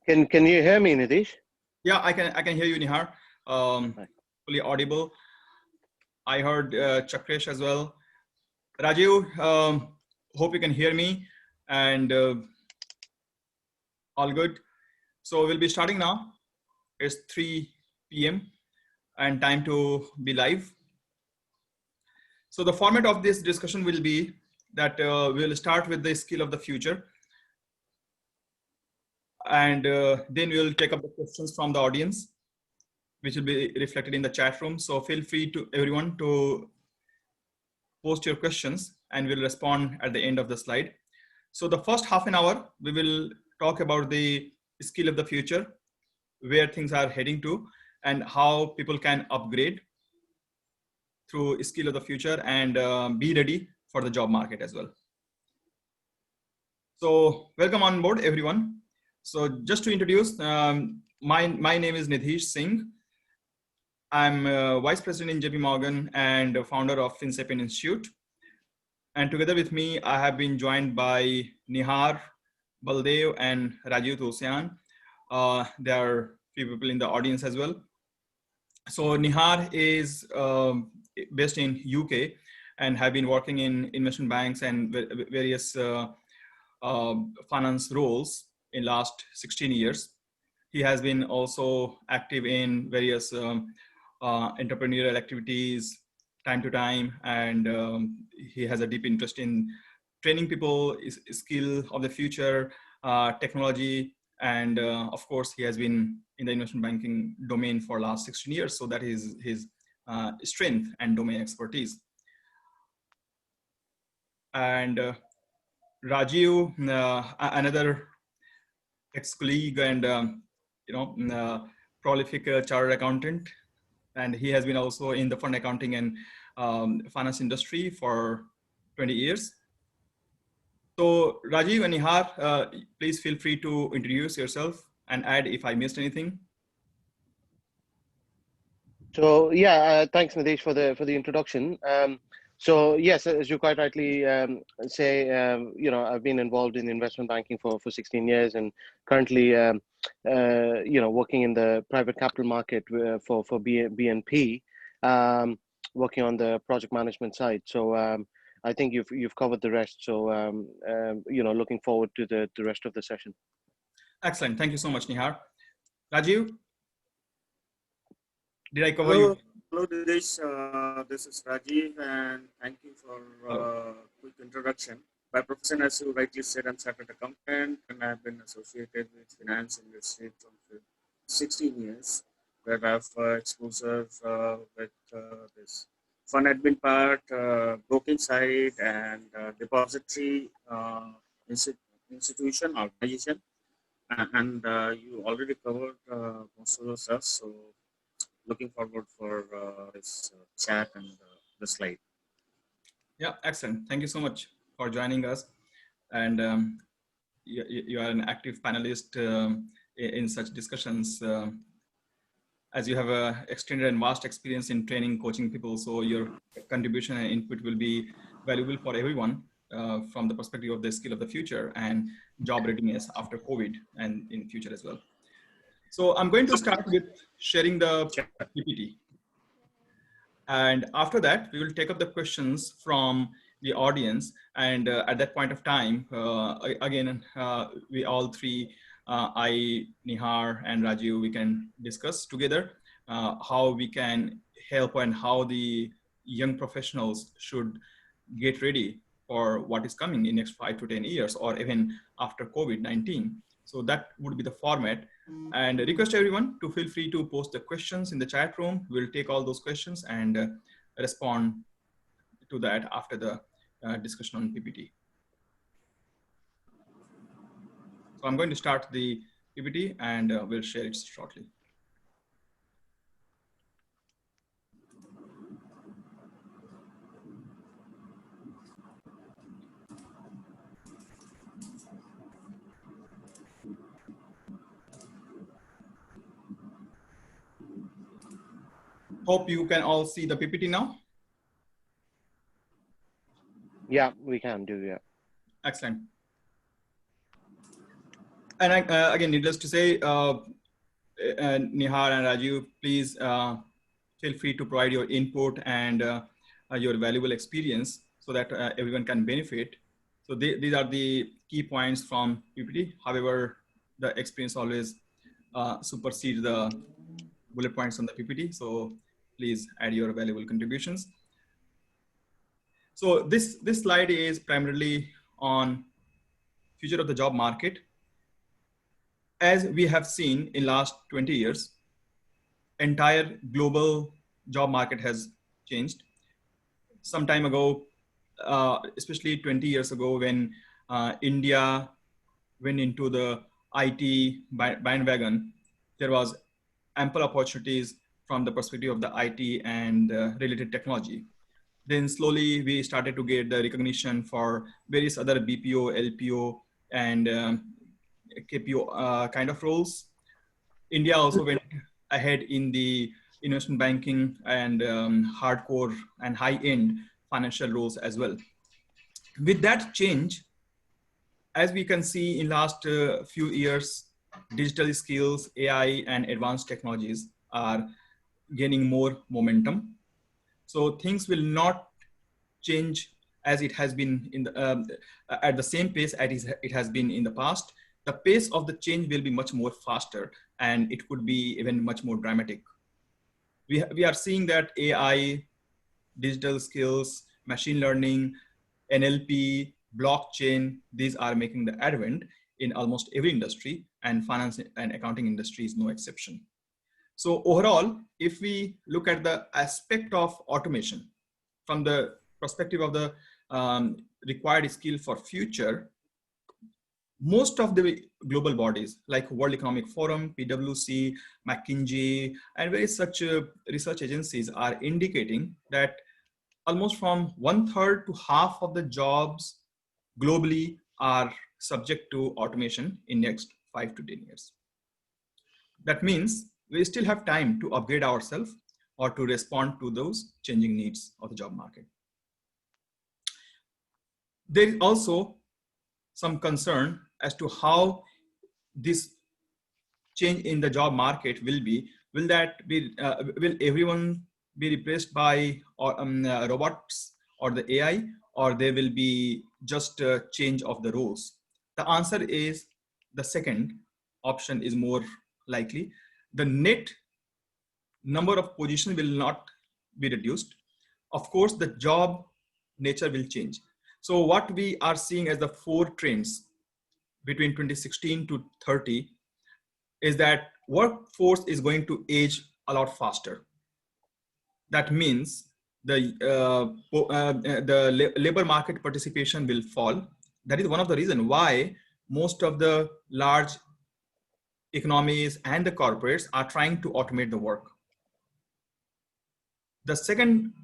Can you hear me, Nitish? Yeah, I can hear you, Nihar. Fully audible. I heard Chakresh as well. Rajiv, hope you can hear me, and all good. So we'll be starting now. It's 3 p.m. and time to be live. So the format of this discussion will be that we'll start with the skill of the future, and then we'll take up the questions from the audience, which will be reflected in the chat room. So feel free to everyone to post your questions and we'll respond at the end of the slide. So the first half an hour, we will talk about the skill of the future, where things are heading to, and how people can upgrade through skill of the future and be ready for the job market as well. So welcome on board, everyone. So just to introduce, my name is Nitish Singh. I'm Vice President in JP Morgan and founder of FinSapien Institute. And together with me, I have been joined by Nihar, Baldev, and Rajiv Tosyan. There are few people in the audience as well. So Nihar is based in UK and have been working in investment banks and various finance roles in last 16 years. He has been also active in various entrepreneurial activities time to time, and he has a deep interest in training people, skill of the future, technology, and of course he has been in the investment banking domain for last 16 years. So that is his strength and domain expertise. And Rajiv, another ex-colleague and prolific chartered accountant, and he has been also in the fund accounting and finance industry for 20 years. So Rajiv and Nihar, please feel free to introduce yourself and add if I missed anything. So yeah, thanks Nitish for the introduction. So yes, as you quite rightly say, I've been involved in investment banking for 16 years and currently working in the private capital market for BNP, working on the project management side. So I think you've covered the rest. So looking forward to the rest of the session. Excellent. Thank you so much, Nihar. Rajiv, did I cover you? Hello, Nitish. This is Rajiv, and thank you for quick introduction. By profession, as you rightly said, I'm chartered accountant, and I've been associated with finance industry for 16 years, where I have exposure with this fund admin part, broking side, and depository institution organization. And you already covered most of those stuff, so looking forward for this chat and the slide. Yeah, excellent. Thank you so much for joining us. And you are an active panelist in such discussions, as you have a extended and vast experience in training, coaching people. So your contribution and input will be valuable for everyone from the perspective of the skill of the future and job readiness after COVID and in future as well. So I'm going to start with sharing the PPT. And after that, we will take up the questions from the audience. And at that point of time, again, we all three, I, Nihar, and Rajiv, we can discuss together how we can help and how the young professionals should get ready for what is coming in next 5 to 10 years, or even after COVID-19. So that would be the format. And I request everyone to feel free to post the questions in the chat room. We'll take all those questions and respond to that after the discussion on PPT. So I'm going to start the PPT and we'll share it shortly. Hope you can all see the PPT now. Yeah, we can do, yeah. Excellent. And again, needless to say, Nihar and Rajiv, please feel free to provide your input and your valuable experience so that everyone can benefit. So these are the key points from PPT. However, the experience always supersedes the bullet points on the PPT. So please add your valuable contributions. So this slide is primarily on future of the job market. As we have seen in last 20 years, entire global job market has changed. Some time ago, especially 20 years ago, when India went into the IT bandwagon, there was ample opportunities from the perspective of the IT and related technology. Then slowly we started to get the recognition for various other BPO, LPO, and KPO kind of roles. India also went ahead in the investment banking and hardcore and high-end financial roles as well. With that change, as we can see in last few years, digital skills, AI, and advanced technologies are gaining more momentum. So things will not change as it has been in the, at the same pace as it has been in the past. The pace of the change will be much more faster, and it could be even much more dramatic. We are seeing that AI, digital skills, machine learning, NLP, blockchain, these are making the advent in almost every industry, and finance and accounting industry is no exception. So overall, if we look at the aspect of automation from the perspective of the required skill for future, most of the global bodies like World Economic Forum, PwC, McKinsey, and various such research agencies are indicating that almost from 1/3 to half of the jobs globally are subject to automation in next 5 to 10 years. That means we still have time to upgrade ourselves or to respond to those changing needs of the job market. There is also some concern as to how this change in the job market will be. Will that be, will everyone be replaced by robots or the AI, or there will be just a change of the roles? The answer is the second option is more likely. The net number of positions will not be reduced. Of course, the job nature will change. So what we are seeing as the 4 trends between 2016 to 30 is that workforce is going to age a lot faster. That means the labor market participation will fall. That is one of the reasons why most of the large economies and the corporates are trying to automate the work. The second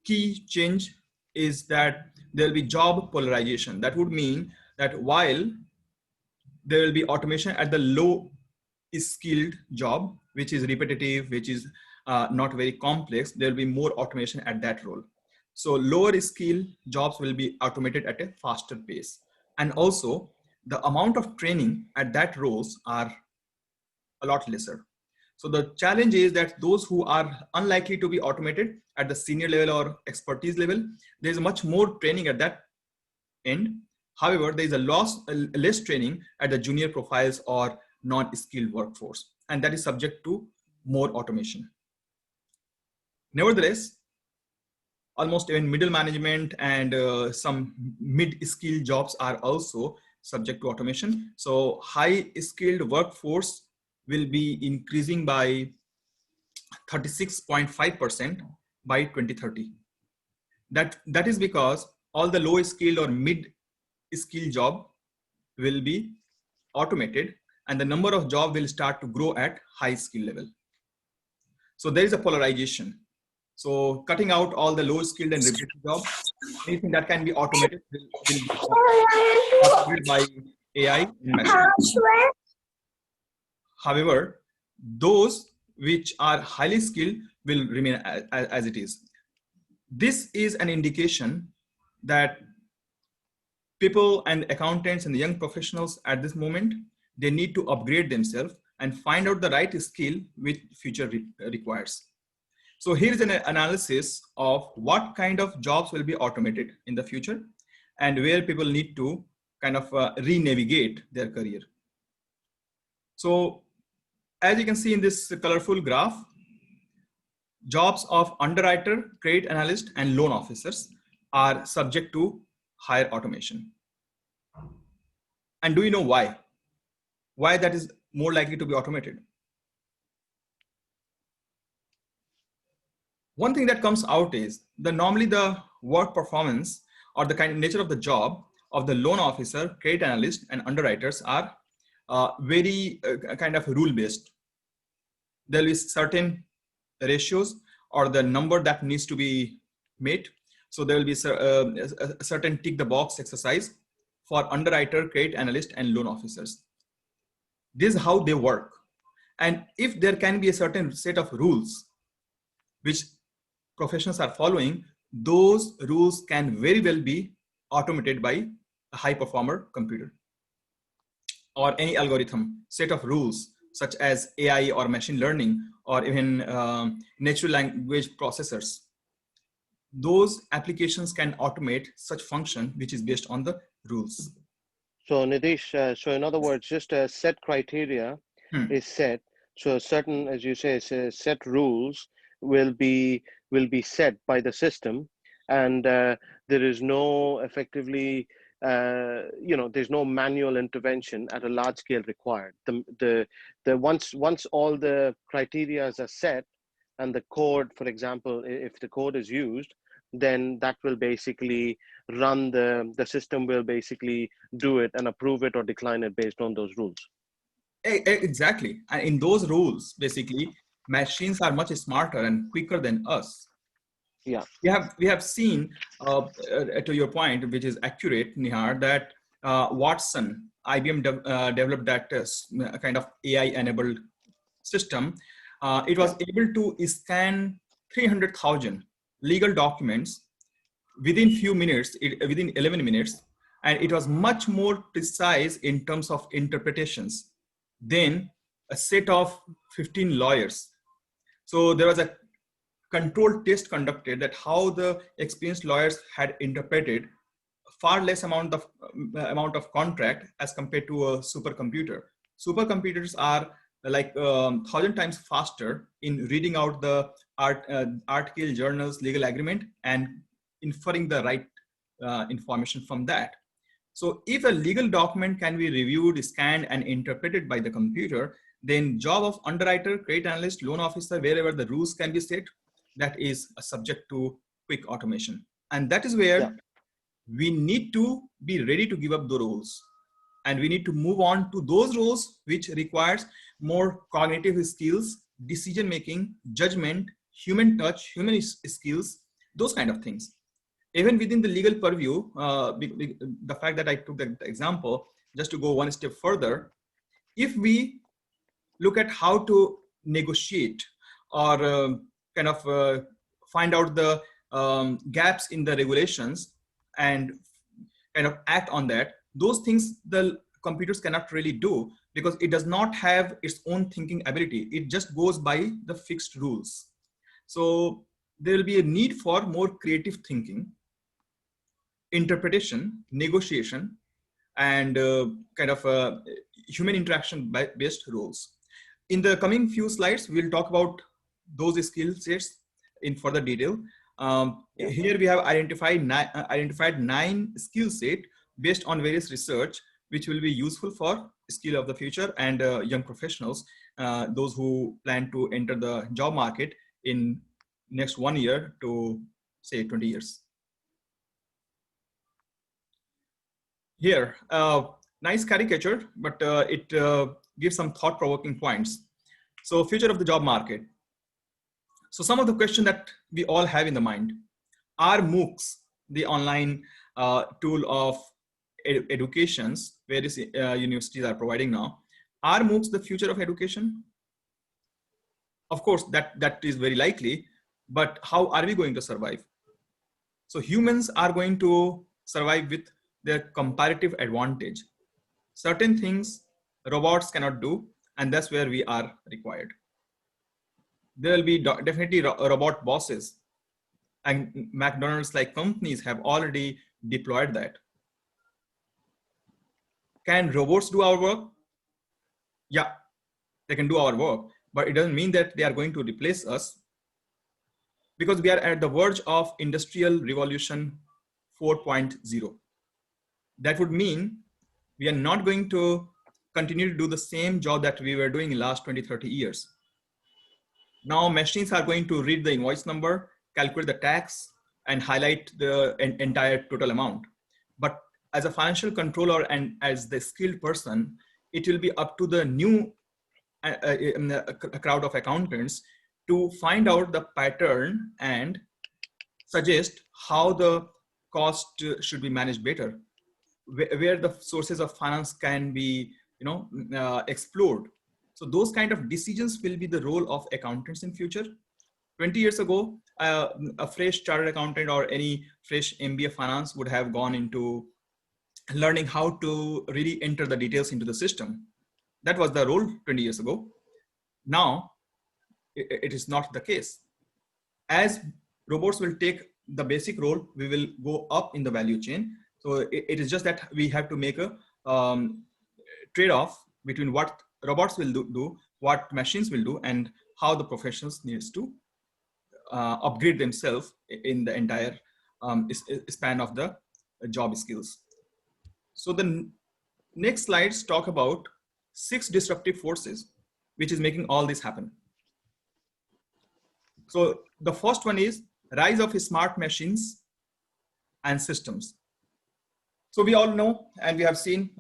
key change is that there will be job polarization. That would mean that while there will be automation at the low skilled job, which is repetitive, which is not very complex, there will be more automation at that role. So lower skill jobs will be automated at a faster pace. And also the amount of training at that roles are a lot lesser. So the challenge is that those who are unlikely to be automated at the senior level or expertise level, there's much more training at that end. However, there is a less training at the junior profiles or non-skilled workforce, and that is subject to more automation. Nevertheless, almost even middle management and some mid-skilled jobs are also subject to automation. So high-skilled workforce will be increasing by 36.5% by 2030. That is because all the low-skilled or mid-skilled job will be automated, and the number of jobs will start to grow at high skill level. So there is a polarization. So cutting out all the low skilled and repetitive jobs, anything that can be automated will be automated by AI and machine. However, those which are highly skilled will remain as it is. This is an indication that people and accountants and the young professionals at this moment, they need to upgrade themselves and find out the right skill which future requires. So here's an analysis of what kind of jobs will be automated in the future and where people need to kind of re-navigate their career. So as you can see in this colorful graph, jobs of underwriter, credit analyst, and loan officers are subject to higher automation. And do you know why? Why that is more likely to be automated? One thing that comes out is normally the work performance or the kind of nature of the job of the loan officer, credit analyst, and underwriters are very kind of rule-based. There will be certain ratios or the number that needs to be made. So there will be a certain tick the box exercise for underwriter, credit analyst, and loan officers. This is how they work. And if there can be a certain set of rules which professionals are following, those rules can very well be automated by a high performer computer or any algorithm set of rules such as AI or machine learning or even natural language processors. Those applications can automate such function which is based on the rules. So Nidesh, so in other words, just a set criteria is set. So certain, as you say, set rules will be set by the system, and there is no effectively there's no manual intervention at a large scale required. Once all the criteria are set and the code, for example, if the code is used, then that will basically run the system will basically do it and approve it or decline it based on those rules. Exactly. And in those rules, basically, machines are much smarter and quicker than us. Yeah. We have seen, to your point, which is accurate, Nihar, that Watson, IBM developed that kind of AI-enabled system. It was able to scan 300,000 legal documents within few minutes, within 11 minutes, and it was much more precise in terms of interpretations than a set of 15 lawyers. So there was a controlled test conducted that how the experienced lawyers had interpreted far less amount of contract as compared to a supercomputer. Supercomputers are like 1,000 times faster in reading out the article, journals, legal agreement, and inferring the right information from that. So if a legal document can be reviewed, scanned, and interpreted by the computer, then job of underwriter, credit analyst, loan officer, wherever the rules can be set, that is subject to quick automation. And that is where we need to be ready to give up the roles. And we need to move on to those roles which requires more cognitive skills, decision-making, judgment, human touch, human skills, those kind of things. Even within the legal purview, the fact that I took the example, just to go one step further, if we look at how to negotiate or kind of find out the gaps in the regulations and kind of act on that, those things the computers cannot really do because it does not have its own thinking ability. It just goes by the fixed rules. So there will be a need for more creative thinking, interpretation, negotiation, and kind of human interaction based rules. In the coming few slides, we'll talk about those skill sets in further detail. Here we have identified 9 skill set based on various research, which will be useful for skill of the future and young professionals, those who plan to enter the job market in next 1 year to say 20 years. Here, nice caricature, but it gives some thought-provoking points. So future of the job market. So some of the questions that we all have in the mind, are MOOCs, the online tool of educations, various universities are providing now, are MOOCs the future of education? Of course, that is very likely, but how are we going to survive? So humans are going to survive with their comparative advantage. Certain things robots cannot do, and that's where we are required. There will be definitely robot bosses, and McDonald's like companies have already deployed that. Can robots do our work? Yeah, they can do our work, but it doesn't mean that they are going to replace us, because we are at the verge of Industrial Revolution 4.0. That would mean we are not going to continue to do the same job that we were doing in the last 20, 30 years. Now machines are going to read the invoice number, calculate the tax, and highlight the entire total amount. But as a financial controller and as the skilled person, it will be up to the new a crowd of accountants to find out the pattern and suggest how the cost should be managed better, where the sources of finance can be explored. So those kind of decisions will be the role of accountants in future. 20 years ago, a fresh chartered accountant or any fresh MBA finance would have gone into learning how to really enter the details into the system. That was the role 20 years ago. Now, it is not the case. As robots will take the basic role, we will go up in the value chain. So it is just that we have to make a trade-off between what robots will do, what machines will do, and how the professionals needs to upgrade themselves in the entire span of the job skills. So the next slides talk about 6 disruptive forces, which is making all this happen. So the first one is rise of smart machines and systems. So we all know, and we have seen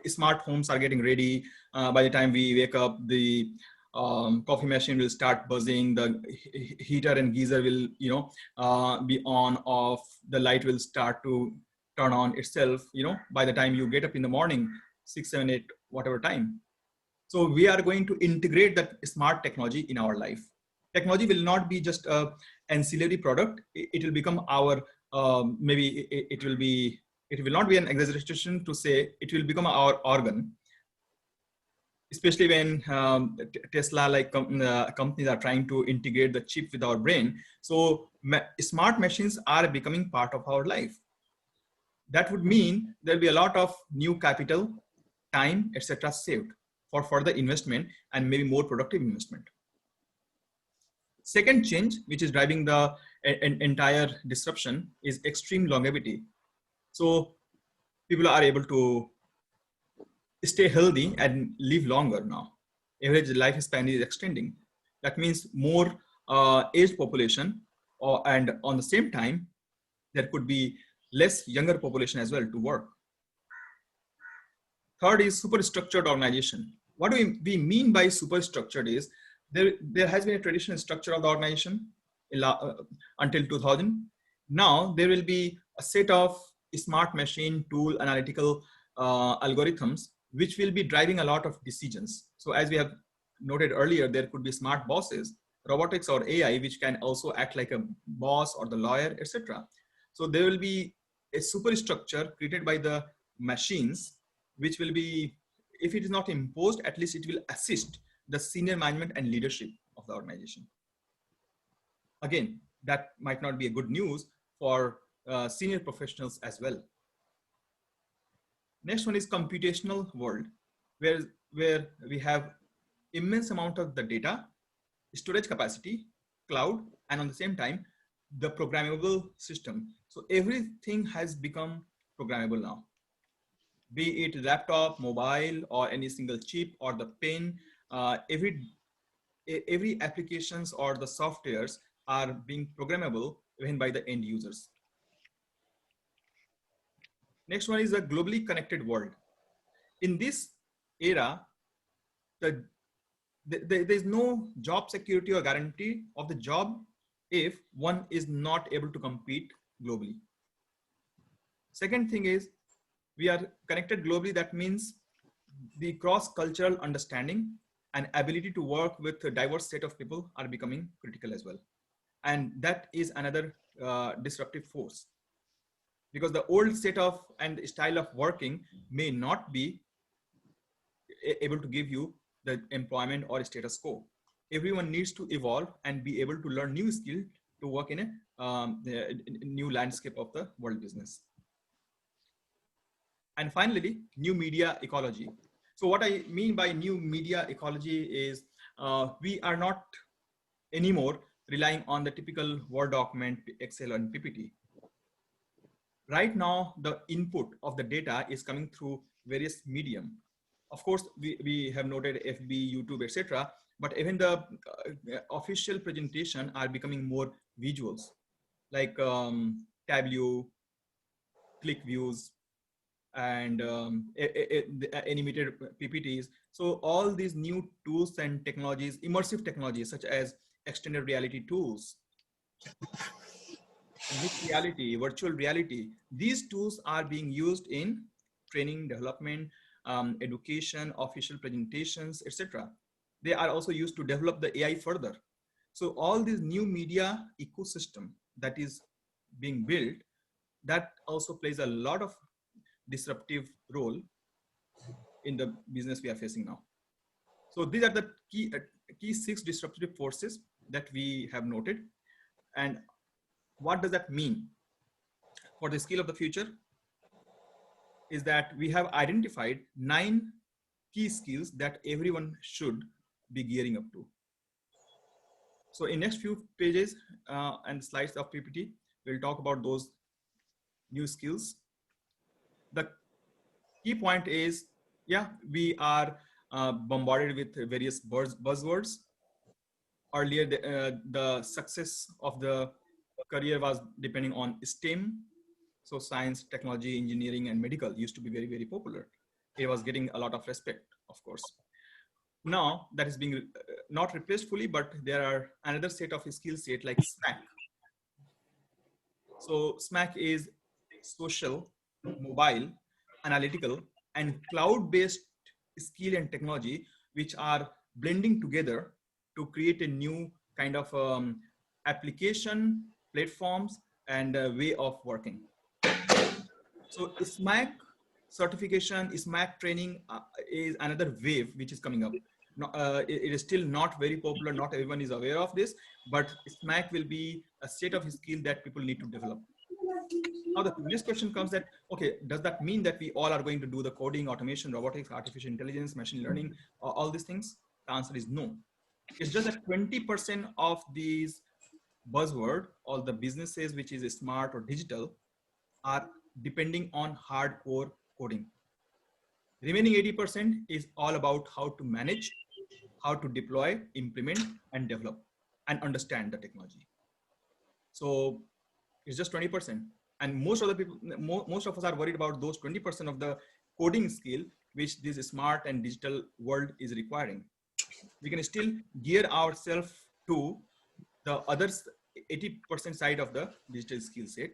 smart homes are getting ready. By the time we wake up, the coffee machine will start buzzing, the heater and geyser will be on, off, the light will start to turn on itself, by the time you get up in the morning, 6, 7, 8, whatever time. So we are going to integrate that smart technology in our life. Technology will not be just an ancillary product. It will become our, maybe it will not be an exaggeration to say it will become our organ, especially when Tesla like companies are trying to integrate the chip with our brain. So smart machines are becoming part of our life. That would mean there'll be a lot of new capital, time, etc. saved for further investment and maybe more productive investment. Second change, which is driving the entire disruption, is extreme longevity. So people are able to stay healthy and live longer now. Average lifespan is extending. That means more aged population, and on the same time, there could be less younger population as well to work. Third is superstructured organization. What do we mean by superstructured is there has been a traditional structure of the organization until 2000. Now there will be a set of smart machine tool analytical algorithms which will be driving a lot of decisions. So as we have noted earlier, there could be smart bosses, robotics or AI, which can also act like a boss or the lawyer, etc. So there will be a superstructure created by the machines, which will be, if it is not imposed, at least it will assist the senior management and leadership of the organization. Again, that might not be a good news for senior professionals as well. Next one is computational world, where we have immense amount of the data, storage capacity, cloud, and on the same time, the programmable system. So everything has become programmable now. Be it laptop, mobile, or any single chip or the pen, every applications or the softwares are being programmable even by the end users. Next one is a globally connected world. In this era, there is no job security or guarantee of the job if one is not able to compete globally. Second thing is, we are connected globally. That means the cross-cultural understanding and ability to work with a diverse set of people are becoming critical as well. And that is another disruptive force, because the old set of and style of working may not be able to give you the employment or status quo. Everyone needs to evolve and be able to learn new skills to work in a new landscape of the world business. And finally, new media ecology. So what I mean by new media ecology is we are not anymore relying on the typical Word document, Excel and PPT. Right now, the input of the data is coming through various medium. Of course, we have noted FB, YouTube, etc. But even the official presentation are becoming more visuals, like Tableau, click views, and animated PPTs. So all these new tools and technologies, immersive technologies such as extended reality tools, mixed reality, virtual reality, these tools are being used in training, development, education, official presentations, etc. They are also used to develop the AI further. So all this new media ecosystem that is being built, that also plays a lot of disruptive role in the business we are facing now. So these are the key 6 disruptive forces that we have noted. And what does that mean for the skill of the future? Is that we have identified 9 key skills that everyone should be gearing up to. So in next few pages and slides of PPT, we'll talk about those new skills. The key point is, yeah, we are bombarded with various buzzwords. Earlier, the success of the career was depending on STEM. So science, technology, engineering, and medical used to be very, very popular. It was getting a lot of respect, of course. Now that is being not replaced fully, but there are another set of skill set like SMAC. So SMAC is social, mobile, analytical, and cloud-based skill and technology, which are blending together to create a new kind of application, platforms, and way of working. So SMAC certification, SMAC training is another wave which is coming up. It is still not very popular. Not everyone is aware of this, but SMAC will be a set of skill that people need to develop. Now the next question comes that, okay, does that mean that we all are going to do the coding, automation, robotics, artificial intelligence, machine learning, all these things? The answer is no. It's just that 20% of these buzzword, all the businesses which is smart or digital, are depending on hardcore coding. Remaining 80% is all about how to manage, how to deploy, implement, and develop, and understand the technology. So it's just 20%. And most of the people, most of us are worried about those 20% of the coding skill, which this smart and digital world is requiring. We can still gear ourselves to the other 80% side of the digital skill set.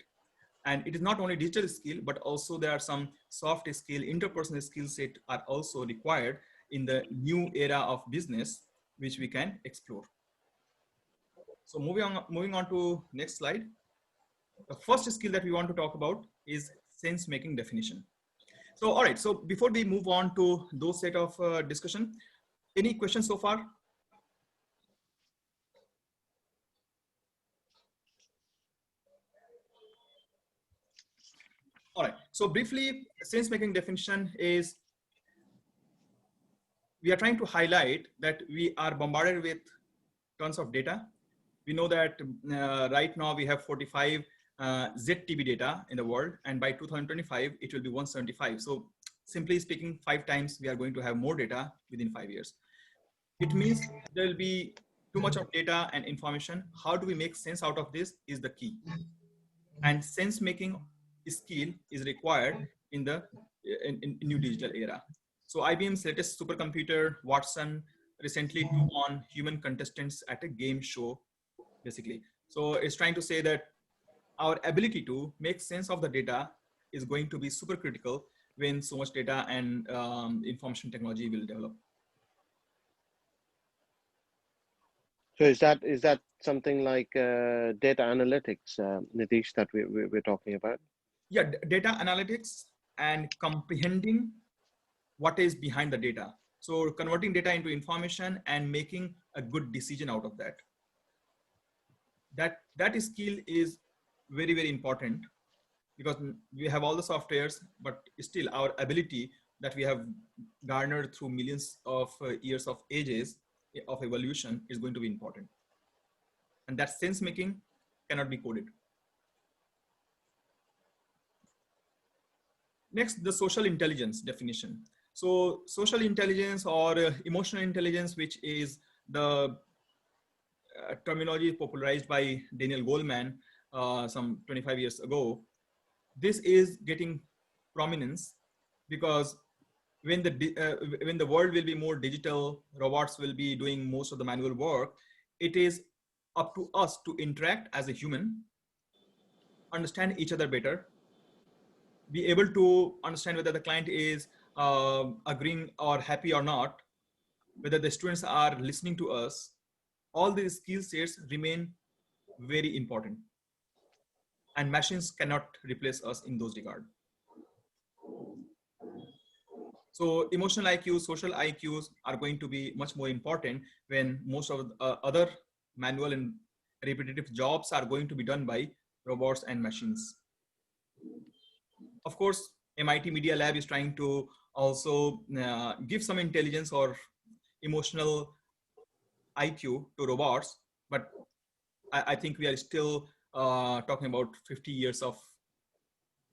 And it is not only digital skill, but also there are some soft skill, interpersonal skill set are also required in the new era of business, which we can explore. So moving on to next slide. The first skill that we want to talk about is sense making definition. So, all right. So before we move on to those set of discussion, any questions so far? All right. So briefly, sense making definition is, we are trying to highlight that we are bombarded with tons of data. We know that right now we have 45 ZTB data in the world, and by 2025, it will be 175. So simply speaking, 5 times we are going to have more data within 5 years. It means there will be too much of data and information. How do we make sense out of this is the key. And sense making skill is required in the new digital era. So IBM's latest supercomputer, Watson, recently took on human contestants at a game show, basically. So it's trying to say that our ability to make sense of the data is going to be super critical when so much data and information technology will develop. So is that something like data analytics, Nitish, that we're talking about? Yeah, data analytics and comprehending what is behind the data. So converting data into information and making a good decision out of that. That skill is very, very important, because we have all the softwares, but still our ability that we have garnered through millions of years of ages of evolution is going to be important. And that sense making cannot be coded. Next, the social intelligence definition. So social intelligence or emotional intelligence, which is the terminology popularized by Daniel Goleman some 25 years ago. This is getting prominence because when the world will be more digital, robots will be doing most of the manual work. It is up to us to interact as a human, understand each other better, be able to understand whether the client is agreeing or happy or not, whether the students are listening to us. All these skill sets remain very important, and machines cannot replace us in those regards. So emotional IQs, social IQs are going to be much more important when most of other manual and repetitive jobs are going to be done by robots and machines. Of course, MIT Media Lab is trying to also give some intelligence or emotional IQ to robots, but I think we are still talking about 50 years of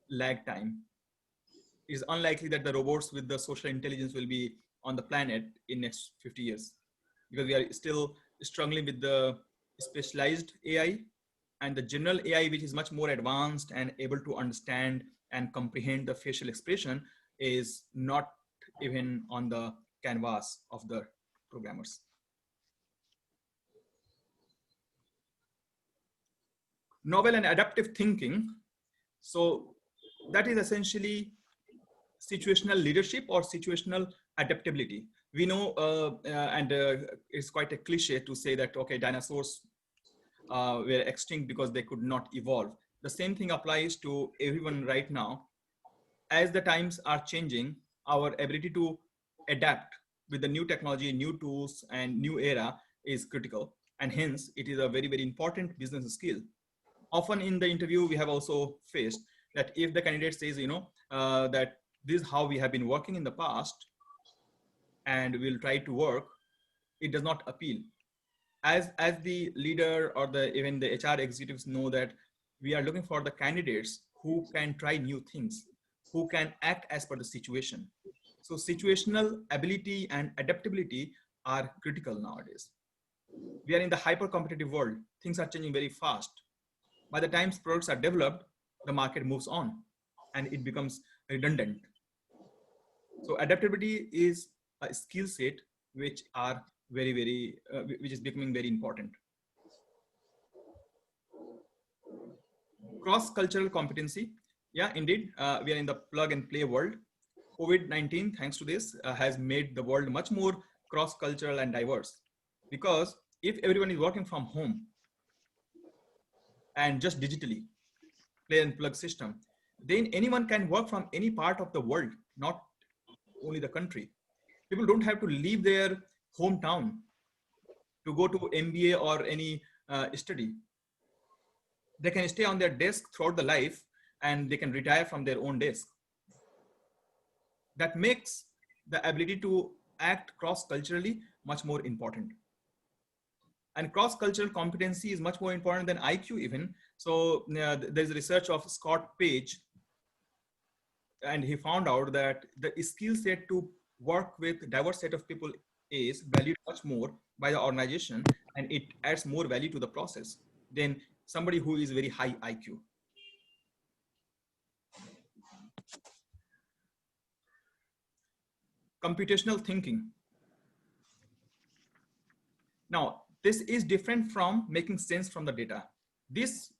lag time. It's unlikely that the robots with the social intelligence will be on the planet in next 50 years, because we are still struggling with the specialized AI, and the general AI, which is much more advanced and able to understand and comprehend the facial expression, is not even on the canvas of the programmers. Novel and adaptive thinking. So that is essentially situational leadership or situational adaptability. We know, and it's quite a cliche to say that, okay, dinosaurs were extinct because they could not evolve. The same thing applies to everyone right now. As the times are changing, our ability to adapt with the new technology, new tools, and new era is critical. And hence, it is a very, very important business skill. Often in the interview, we have also faced that if the candidate says, that this is how we have been working in the past and we'll try to work, it does not appeal. As the leader or even the HR executives know that we are looking for the candidates who can try new things, who can act as per the situation. So situational ability and adaptability are critical nowadays. We are in the hyper competitive world. Things are changing very fast. By the time products are developed, the market moves on and it becomes redundant. So adaptability is a skill set which are very, very, which is becoming very important. Cross-cultural competency. Yeah, indeed, we are in the plug and play world. COVID-19, thanks to this, has made the world much more cross-cultural and diverse. Because if everyone is working from home and just digitally, play and plug system, then anyone can work from any part of the world, not only the country. People don't have to leave their hometown to go to MBA or any study. They can stay on their desk throughout the life and they can retire from their own desk. That makes the ability to act cross-culturally much more important. And cross-cultural competency is much more important than IQ even. So there's research of Scott Page, and he found out that the skill set to work with diverse set of people is valued much more by the organization, and it adds more value to the process than somebody who is very high IQ. Computational thinking. Now, this is different from making sense from the data. This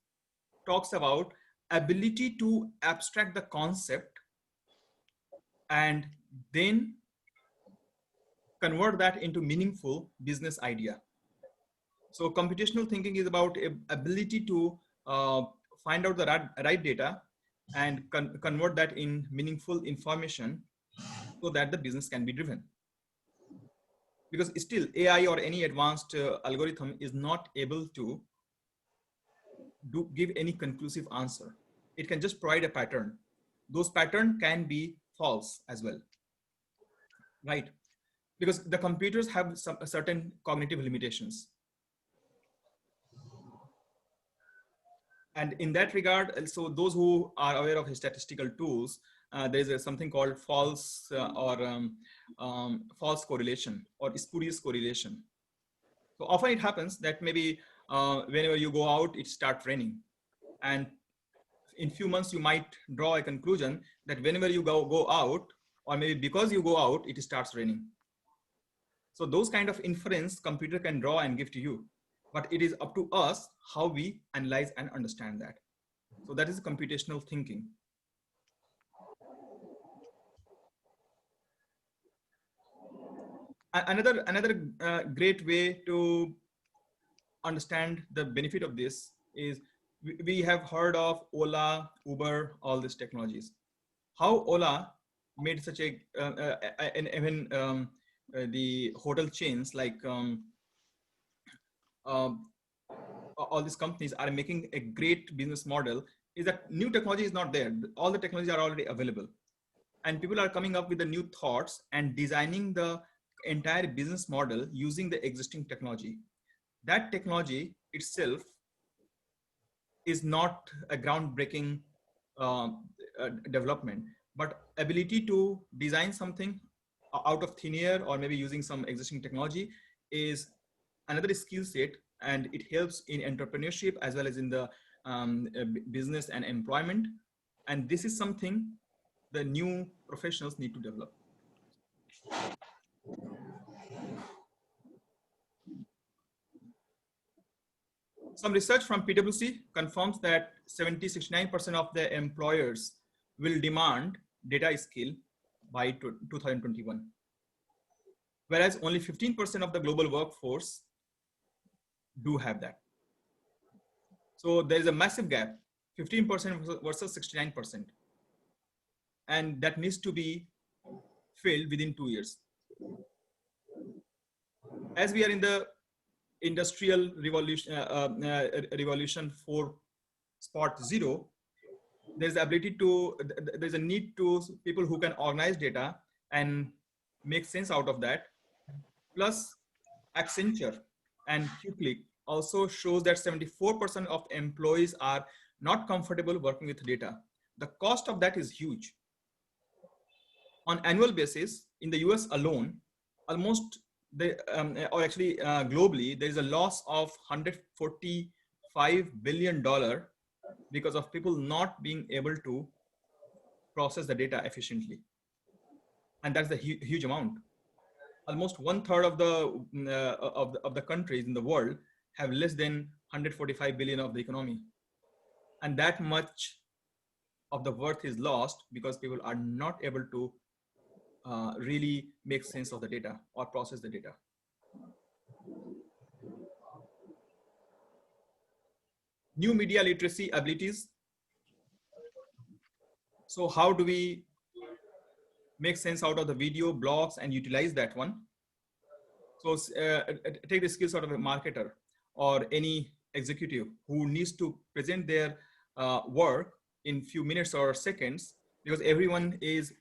talks about ability to abstract the concept and then convert that into meaningful business idea. So computational thinking is about ability to find out the right data and convert that in meaningful information so that the business can be driven. because still AI or any advanced algorithm is not able to give any conclusive answer. It can just provide a pattern. Those patterns can be false as well, right? Because the computers have some certain cognitive limitations. And in that regard, so those who are aware of statistical tools, there is something called false false correlation or spurious correlation. So often it happens that maybe whenever you go out, it starts raining. And in few months, you might draw a conclusion that whenever you go out, or maybe because you go out, it starts raining. So those kind of inference computer can draw and give to you, but it is up to us how we analyze and understand that. So that is computational thinking. Another great way to understand the benefit of this is we have heard of Ola, Uber, all these technologies. How Ola made such a, and even the hotel chains like all these companies are making a great business model is that new technology is not there. All the technologies are already available. And people are coming up with the new thoughts and designing the entire business model using the existing technology. That technology itself is not a groundbreaking development, but ability to design something out of thin air or maybe using some existing technology is another skill set, and it helps in entrepreneurship as well as in the business and employment. And this is something the new professionals need to develop. Some research from PwC confirms that 69% of the employers will demand data skill by 2021, whereas only 15% of the global workforce do have that. So there is a massive gap, 15% versus 69%. And that needs to be filled within 2 years. As we are in the industrial revolution, revolution 4.0, there's the ability to, there's a need to people who can organize data and make sense out of that. Plus Accenture and QClick also shows that 74% of employees are not comfortable working with data. The cost of that is huge. On annual basis, in the US alone, almost globally, there is a loss of $145 billion because of people not being able to process the data efficiently. And that's the huge amount. Almost 1/3 of the countries in the world have less than 145 billion of the economy. And that much of the worth is lost because people are not able to really make sense of the data or process the data. New media literacy abilities. So how do we make sense out of the video, blogs, and utilize that one? So take the skills out of a marketer or any executive who needs to present their work in few minutes or seconds, because everyone is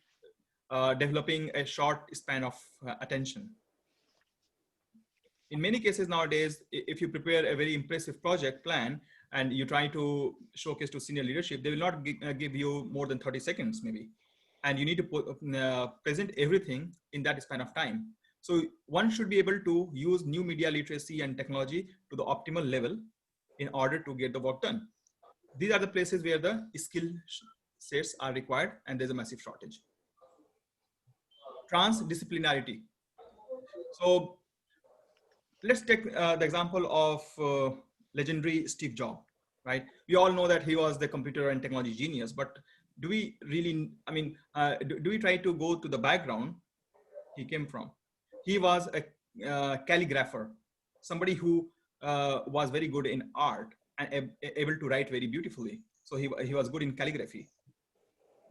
developing a short span of attention. In many cases nowadays, if you prepare a very impressive project plan and you try to showcase to senior leadership, they will not give you more than 30 seconds maybe. And you need to present everything in that span of time. So one should be able to use new media literacy and technology to the optimal level in order to get the work done. These are the places where the skill sets are required, and there's a massive shortage. Transdisciplinarity. So let's take the example of legendary Steve Jobs, right? We all know that he was the computer and technology genius, but do we really, I mean, do we try to go to the background he came from? He was a calligrapher, somebody who was very good in art and able to write very beautifully. So he was good in calligraphy.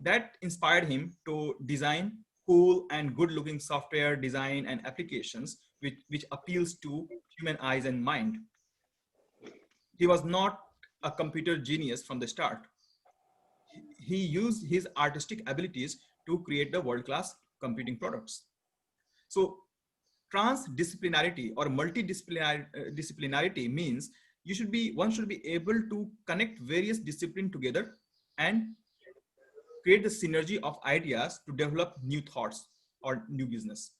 That inspired him to design cool and good looking software design and applications which appeals to human eyes and mind. He was not a computer genius from the start. He used his artistic abilities to create the world-class computing products. So transdisciplinarity or multidisciplinarity means one should be able to connect various disciplines together and create the synergy of ideas to develop new thoughts or new business.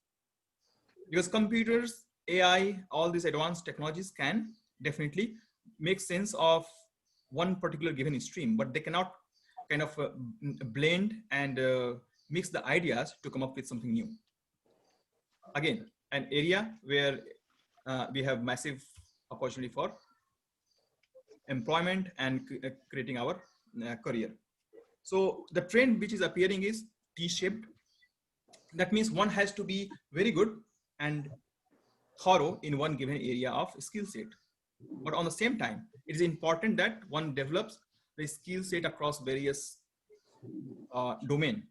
Because computers, AI, all these advanced technologies can definitely make sense of one particular given stream, but they cannot kind of blend and mix the ideas to come up with something new. Again, an area where we have massive opportunity for employment and creating our career. So the trend which is appearing is T-shaped. That means one has to be very good and thorough in one given area of skill set. But on the same time, it is important that one develops the skill set across various domain.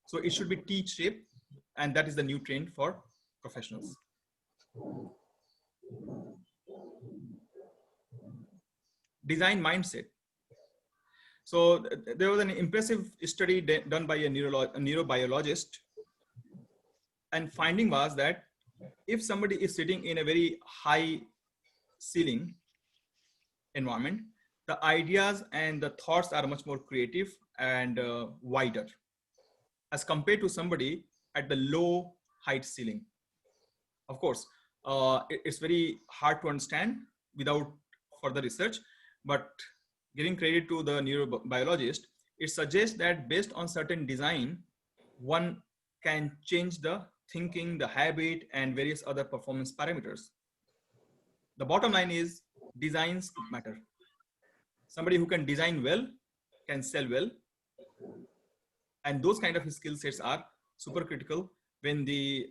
So it should be T-shaped, and that is the new trend for professionals. Design mindset. So there was an impressive study done by a neurobiologist, and finding was that if somebody is sitting in a very high ceiling environment, the ideas and the thoughts are much more creative and wider as compared to somebody at the low height ceiling. Of course, it's very hard to understand without further research, but giving credit to the neurobiologist, it suggests that based on certain design, one can change the thinking, the habit, and various other performance parameters. The bottom line is designs matter. Somebody who can design well can sell well. And those kind of skill sets are super critical when the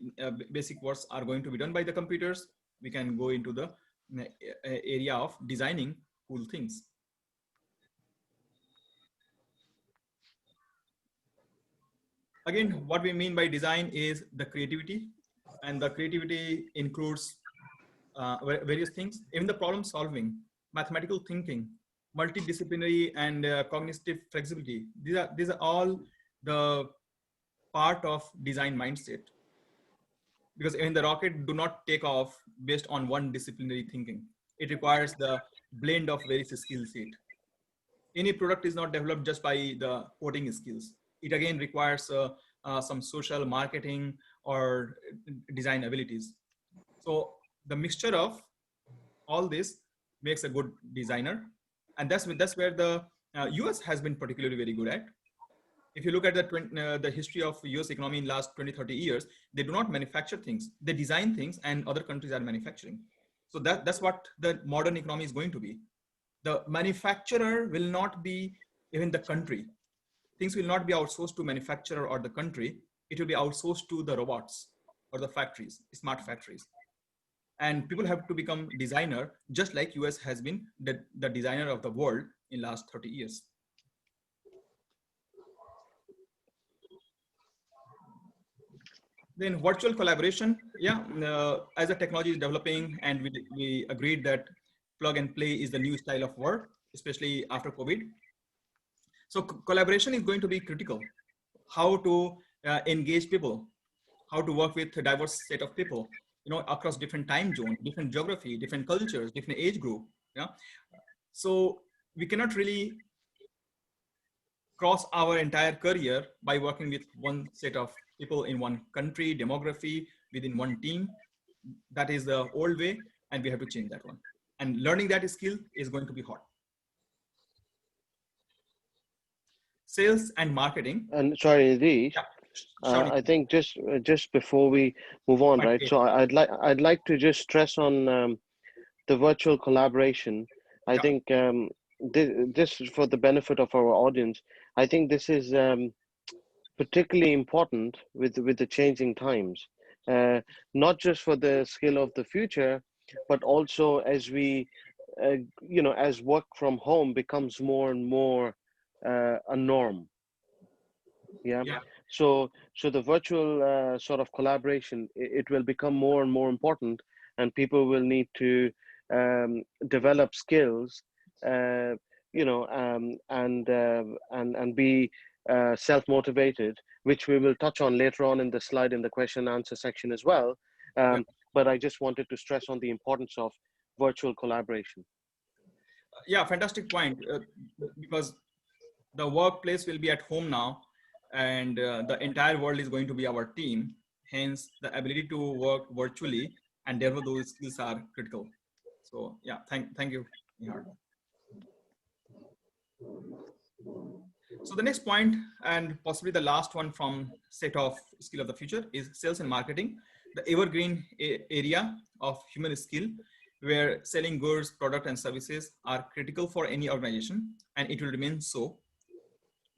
basic works are going to be done by the computers. We can go into the area of designing cool things. Again, what we mean by design is the creativity, and the creativity includes various things, even the problem solving, mathematical thinking, multidisciplinary and cognitive flexibility. These are all the part of design mindset, because even the rocket do not take off based on one disciplinary thinking. It requires the blend of various skill set. Any product is not developed just by the coding skills. It again requires some social marketing or design abilities. So the mixture of all this makes a good designer, and that's where the US has been particularly very good at. If you look at the history of US economy in last 20-30 years, they do not manufacture things, they design things, and other countries are manufacturing. So that's what the modern economy is going to be. The manufacturer will not be even the country. Things will not be outsourced to manufacturer or the country. It will be outsourced to the robots or the factories, smart factories. And people have to become designer, just like US has been the designer of the world in last 30 years. Then virtual collaboration, as the technology is developing, and we agreed that plug and play is the new style of work, especially after COVID. So collaboration is going to be critical. How to engage people, how to work with a diverse set of people, across different time zones, different geography, different cultures, different age group. So we cannot really cross our entire career by working with one set of people in one country, demography, within one team. That is the old way, and we have to change that one. And learning that skill is going to be hard. Sales and marketing. And sorry, Nidesh, I think just before we move on, right? So I'd like to just stress on the virtual collaboration. I think this is for the benefit of our audience. I think this is particularly important with the changing times, not just for the skill of the future, but also as we, as work from home becomes more and more a norm. Yeah. So the virtual sort of collaboration, it will become more and more important, and people will need to develop skills, uh, and be self-motivated, which we will touch on later on in the slide in the question and answer section as well. Yeah. But I just wanted to stress on the importance of virtual collaboration. Yeah, fantastic point. Because the workplace will be at home now, and the entire world is going to be our team. Hence, the ability to work virtually and develop those skills are critical. So yeah, thank you, Nihar. So the next point, and possibly the last one from set of skill of the future, is sales and marketing, the evergreen area of human skill, where selling goods, product, and services are critical for any organization, and it will remain so.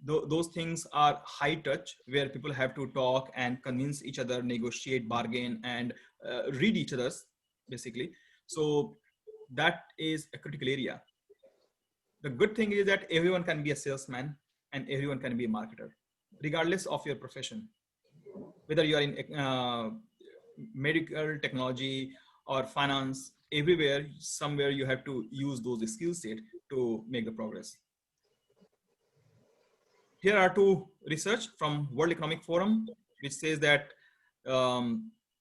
Those things are high touch, where people have to talk and convince each other, negotiate, bargain, and read each other's, basically. So that is a critical area. The good thing is that everyone can be a salesman and everyone can be a marketer, regardless of your profession. Whether you are in medical, technology, or finance, everywhere, somewhere you have to use those skill set to make the progress. Here are two research from World Economic Forum, which says that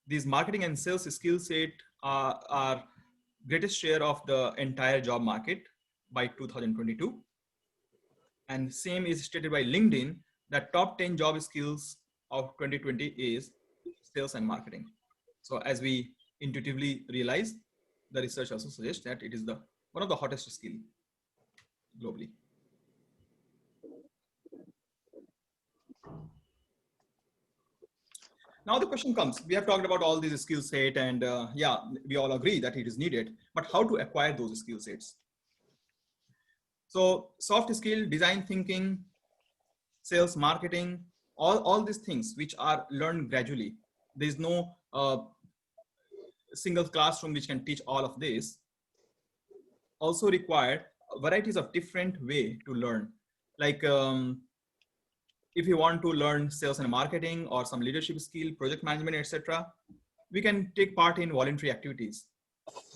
these marketing and sales skill set are greatest share of the entire job market by 2022. And same is stated by LinkedIn, that top 10 job skills of 2020 is sales and marketing. So as we intuitively realize, the research also suggests that it is the one of the hottest skill globally. Now the question comes, we have talked about all these skill set, and yeah, we all agree that it is needed, but how to acquire those skill sets? So soft skill, design thinking, sales, marketing, all these things which are learned gradually. There's no single classroom which can teach all of this. Also require varieties of different way to learn. Like if you want to learn sales and marketing or some leadership skill, project management, etc., we can take part in voluntary activities.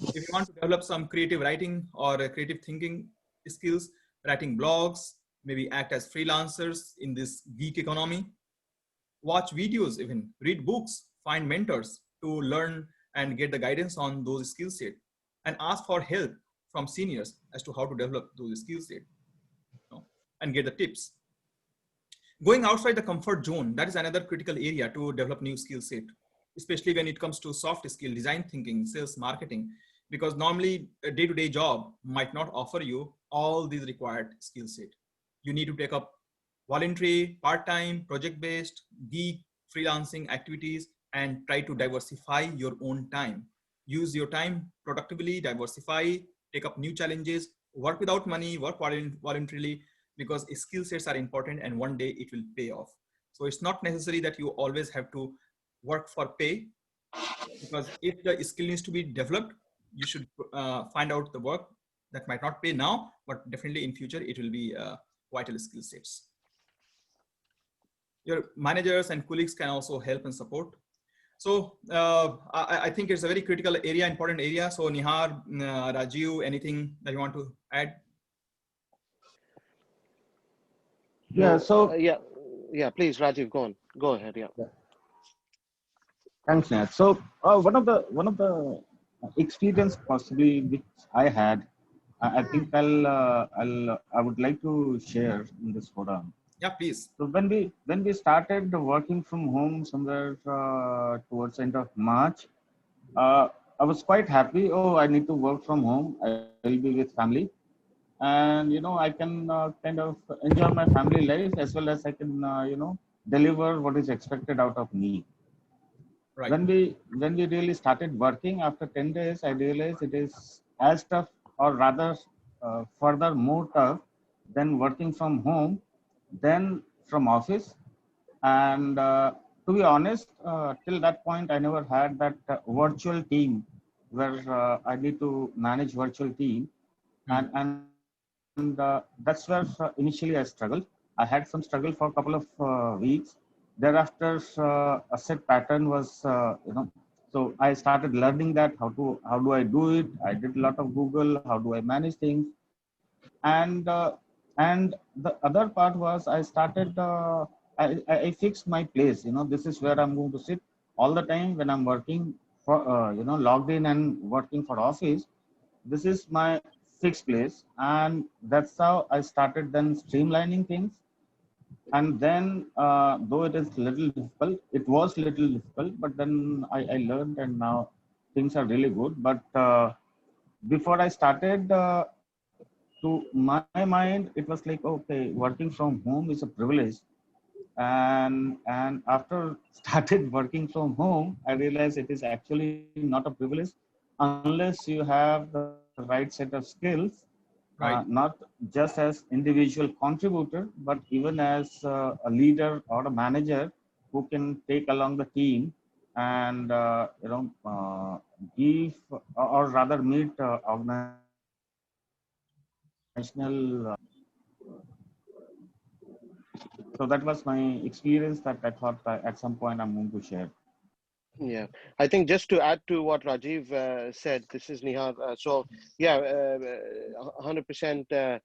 If you want to develop some creative writing or creative thinking skills, writing blogs, maybe act as freelancers in this geek economy, watch videos, even read books, find mentors to learn and get the guidance on those skill set, and ask for help from seniors as to how to develop those skill set, and get the tips. Going outside the comfort zone, that is another critical area to develop new skill set, especially when it comes to soft skill, design thinking, sales, marketing, because normally a day-to-day job might not offer you all these required skill set. You need to take up voluntary, part-time, project-based, geek, freelancing activities, and try to diversify your own time. Use your time productively, diversify, take up new challenges, work without money, work voluntarily, because skill sets are important and one day it will pay off. So it's not necessary that you always have to work for pay, because if the skill needs to be developed, you should find out the work that might not pay now, but definitely in future it will be vital skill sets. Your managers and colleagues can also help and support. So I think it's a very critical area, important area. So Nihar, Rajiv, anything that you want to add? Yeah. So yeah. Please, Rajiv, go on. Go ahead. Yeah. Thanks, Nat. So one of the experience possibly which I had, I think I would like to share in this forum. Yeah, please. So when we started working from home somewhere towards end of March, I was quite happy. Oh, I need to work from home. I will be with family, and I can kind of enjoy my family life as well as I can deliver what is expected out of me. Right. When we really started working after 10 days, I realized it is as tough, or rather further more tough than working from home than from office. And to be honest, till that point I never had that virtual team where I need to manage virtual team. And that's where initially I struggled. I had some struggle for a couple of weeks, thereafter, a set pattern was, so I started learning that how do I do it. I did a lot of Google. How do I manage things? And the other part was I started. I fixed my place. This is where I'm going to sit all the time when I'm working for logged in and working for office. This is my fixed place, and that's how I started then streamlining things. And then though it is little difficult, it was little difficult, but then I learned, and now things are really good. But before I started, to my mind, it was like, okay, working from home is a privilege. And after started working from home, I realized it is actually not a privilege unless you have the right set of skills, not Right. just as individual contributor, but even as a leader or a manager who can take along the team and give, or rather meet organizational so that was my experience that I thought at some point I'm going to share. Yeah, I think just to add to what Rajiv said, this is Nihar. So yeah, 100%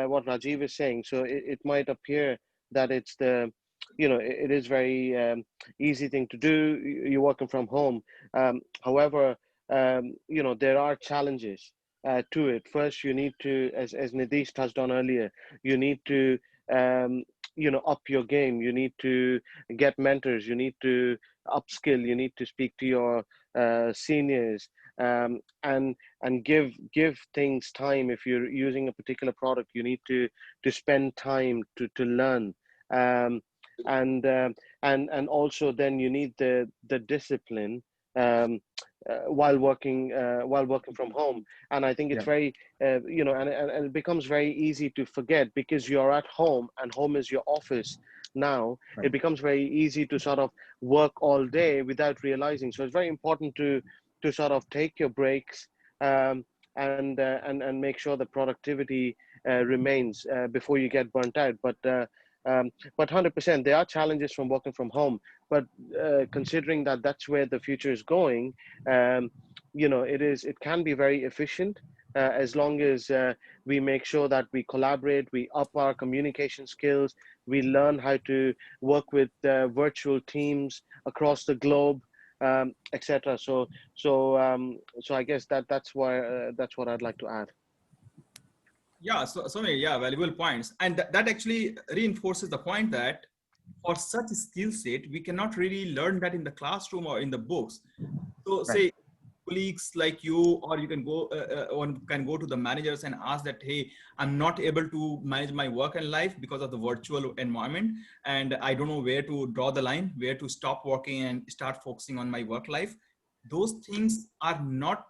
what Rajiv is saying. So it might appear that it's it is very easy thing to do. You're working from home. However, there are challenges to it. First, you need to, as Nidesh touched on earlier, you need to um, up your game. You need to get mentors. You need to upskill. You need to speak to your seniors, and give things time. If you're using a particular product, you need to spend time to learn, um, and and also then you need the discipline, um, while working from home. And I think it's Yeah, very and it becomes very easy to forget because you're at home and home is your office now. It right. becomes very easy to sort of work all day without realizing. So it's very important to sort of take your breaks, and make sure the productivity remains before you get burnt out. But 100% there are challenges from working from home. But considering that that's where the future is going, um, it can be very efficient. As long as we make sure that we collaborate, we up our communication skills, we learn how to work with virtual teams across the globe, etc. So I guess that's what I'd like to add. Yeah, so many, yeah, valuable points. And that actually reinforces the point that for such skill set, we cannot really learn that in the classroom or in the books. So Right. say colleagues like you, or you can go, one can go to the managers and ask that, hey, I'm not able to manage my work and life because of the virtual environment. And I don't know where to draw the line, where to stop working and start focusing on my work life. Those things are not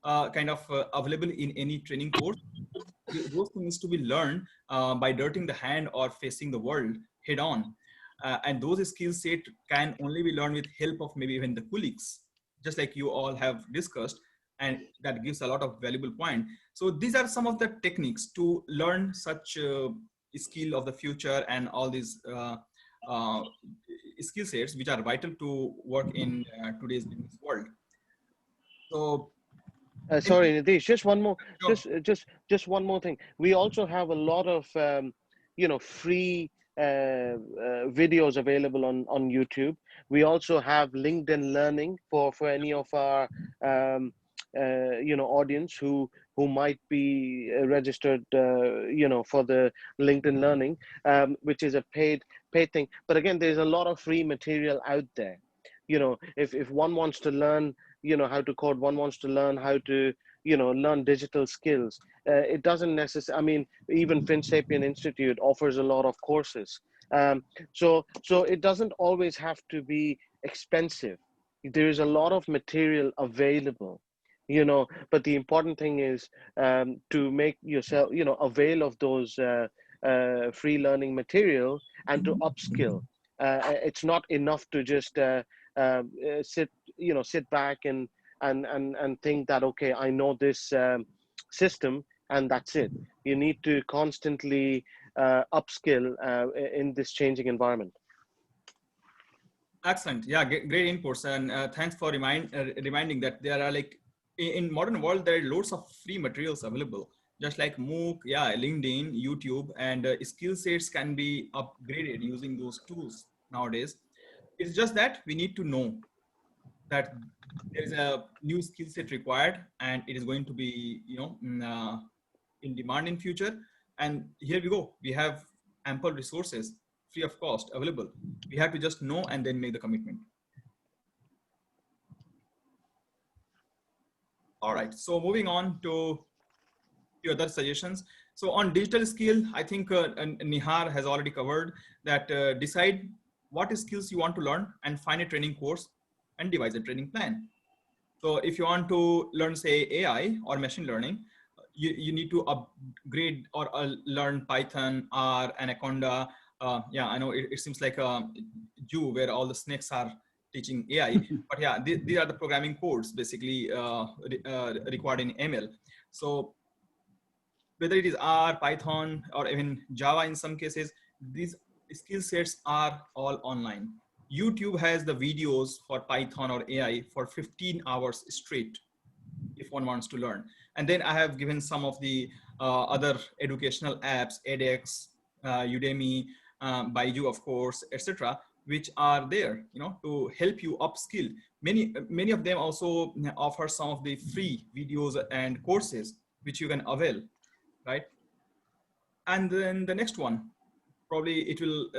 available in any training course. Those things to be learned by dirting the hand or facing the world head on. And those skill set can only be learned with help of maybe even the colleagues, just like you all have discussed. And that gives a lot of valuable point. So these are some of the techniques to learn such skill of the future, and all these uh, skill sets which are vital to work in today's business world. So in, Sorry, Nitish, just one more, sure. just one more thing. We also have a lot of, free videos available on YouTube. We also have LinkedIn Learning for any of our, audience who might be registered, for the LinkedIn Learning, which is a paid thing. But again, there's a lot of free material out there. If one wants to learn how to code, one wants to learn how to learn digital skills. It doesn't necessarily, I mean, even FinSapien Institute offers a lot of courses. So it doesn't always have to be expensive. There is a lot of material available, but the important thing is, to make yourself avail of those free learning material and to upskill. It's not enough to just sit back and think that, okay, I know this system and that's it. You need to constantly upskill in this changing environment. Excellent. Yeah, great inputs. And thanks for reminding that there are like, in modern world, there are loads of free materials available, just like MOOC, yeah, LinkedIn, YouTube, and skill sets can be upgraded using those tools nowadays. It's just that we need to know that there is a new skill set required and it is going to be, in demand in future. And here we go. We have ample resources free of cost available. We have to just know and then make the commitment. All right. So moving on to few other suggestions. So on digital skill, I think Nihar has already covered that. Decide what skills you want to learn and find a training course and devise a training plan. So if you want to learn, say, AI or machine learning, you need to upgrade or learn Python, R, Anaconda. Yeah, I know it seems like a zoo where all the snakes are teaching AI, but yeah, these are the programming codes basically required in ML. So whether it is R, Python, or even Java in some cases, these skill sets are all online. YouTube has the videos for Python or AI for 15 hours straight if one wants to learn. And then I have given some of the other educational apps, edX, Udemy, Baiju, of course, etc., which are there, to help you upskill. Many of them also offer some of the free videos and courses which you can avail, right? And then the next one, probably it will,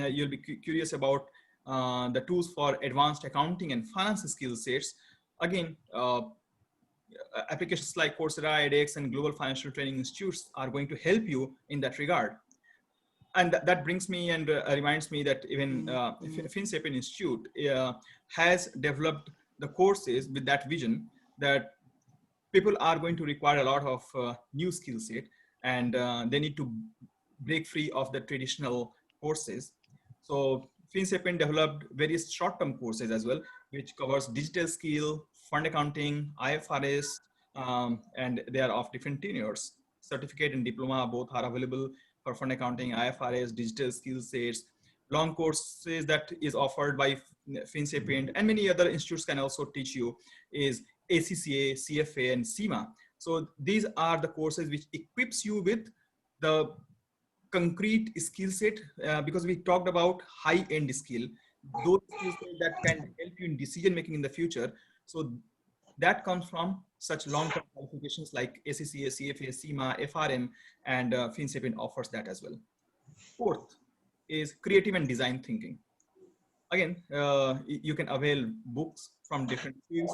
you'll be curious about the tools for advanced accounting and finance skill sets. Again, applications like Coursera, edX, and global financial training institutes are going to help you in that regard. And that brings me and reminds me that even FinSapien Institute has developed the courses with that vision that people are going to require a lot of new skill set, and they need to break free of the traditional courses. So FinSapien developed various short-term courses as well, which covers digital skill, fund accounting, IFRS, and they are of different tenures. Certificate and diploma both are available for fund accounting, IFRS, digital skill sets. Long courses that is offered by FinSapien and many other institutes can also teach you is ACCA, CFA, and CIMA. So these are the courses which equips you with the concrete skill set, because we talked about high-end skill, those skills that can help you in decision making in the future. So that comes from such long-term qualifications like ACCA, CFA, CIMA, FRM, and FinSapien offers that as well. Fourth is creative and design thinking. Again, you can avail books from different fields,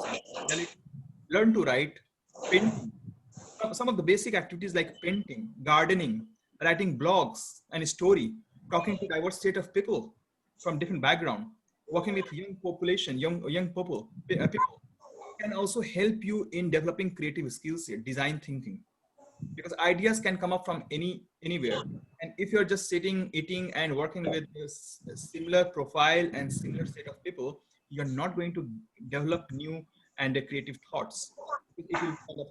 learn to write, painting. Some of the basic activities like painting, gardening, writing blogs and story, talking to diverse set of people from different background, working with young population, young people can also help you in developing creative skills, design thinking, because ideas can come up from anywhere. And if you're just sitting, eating, and working with this similar profile and similar set of people, you're not going to develop new and creative thoughts. It will be kind of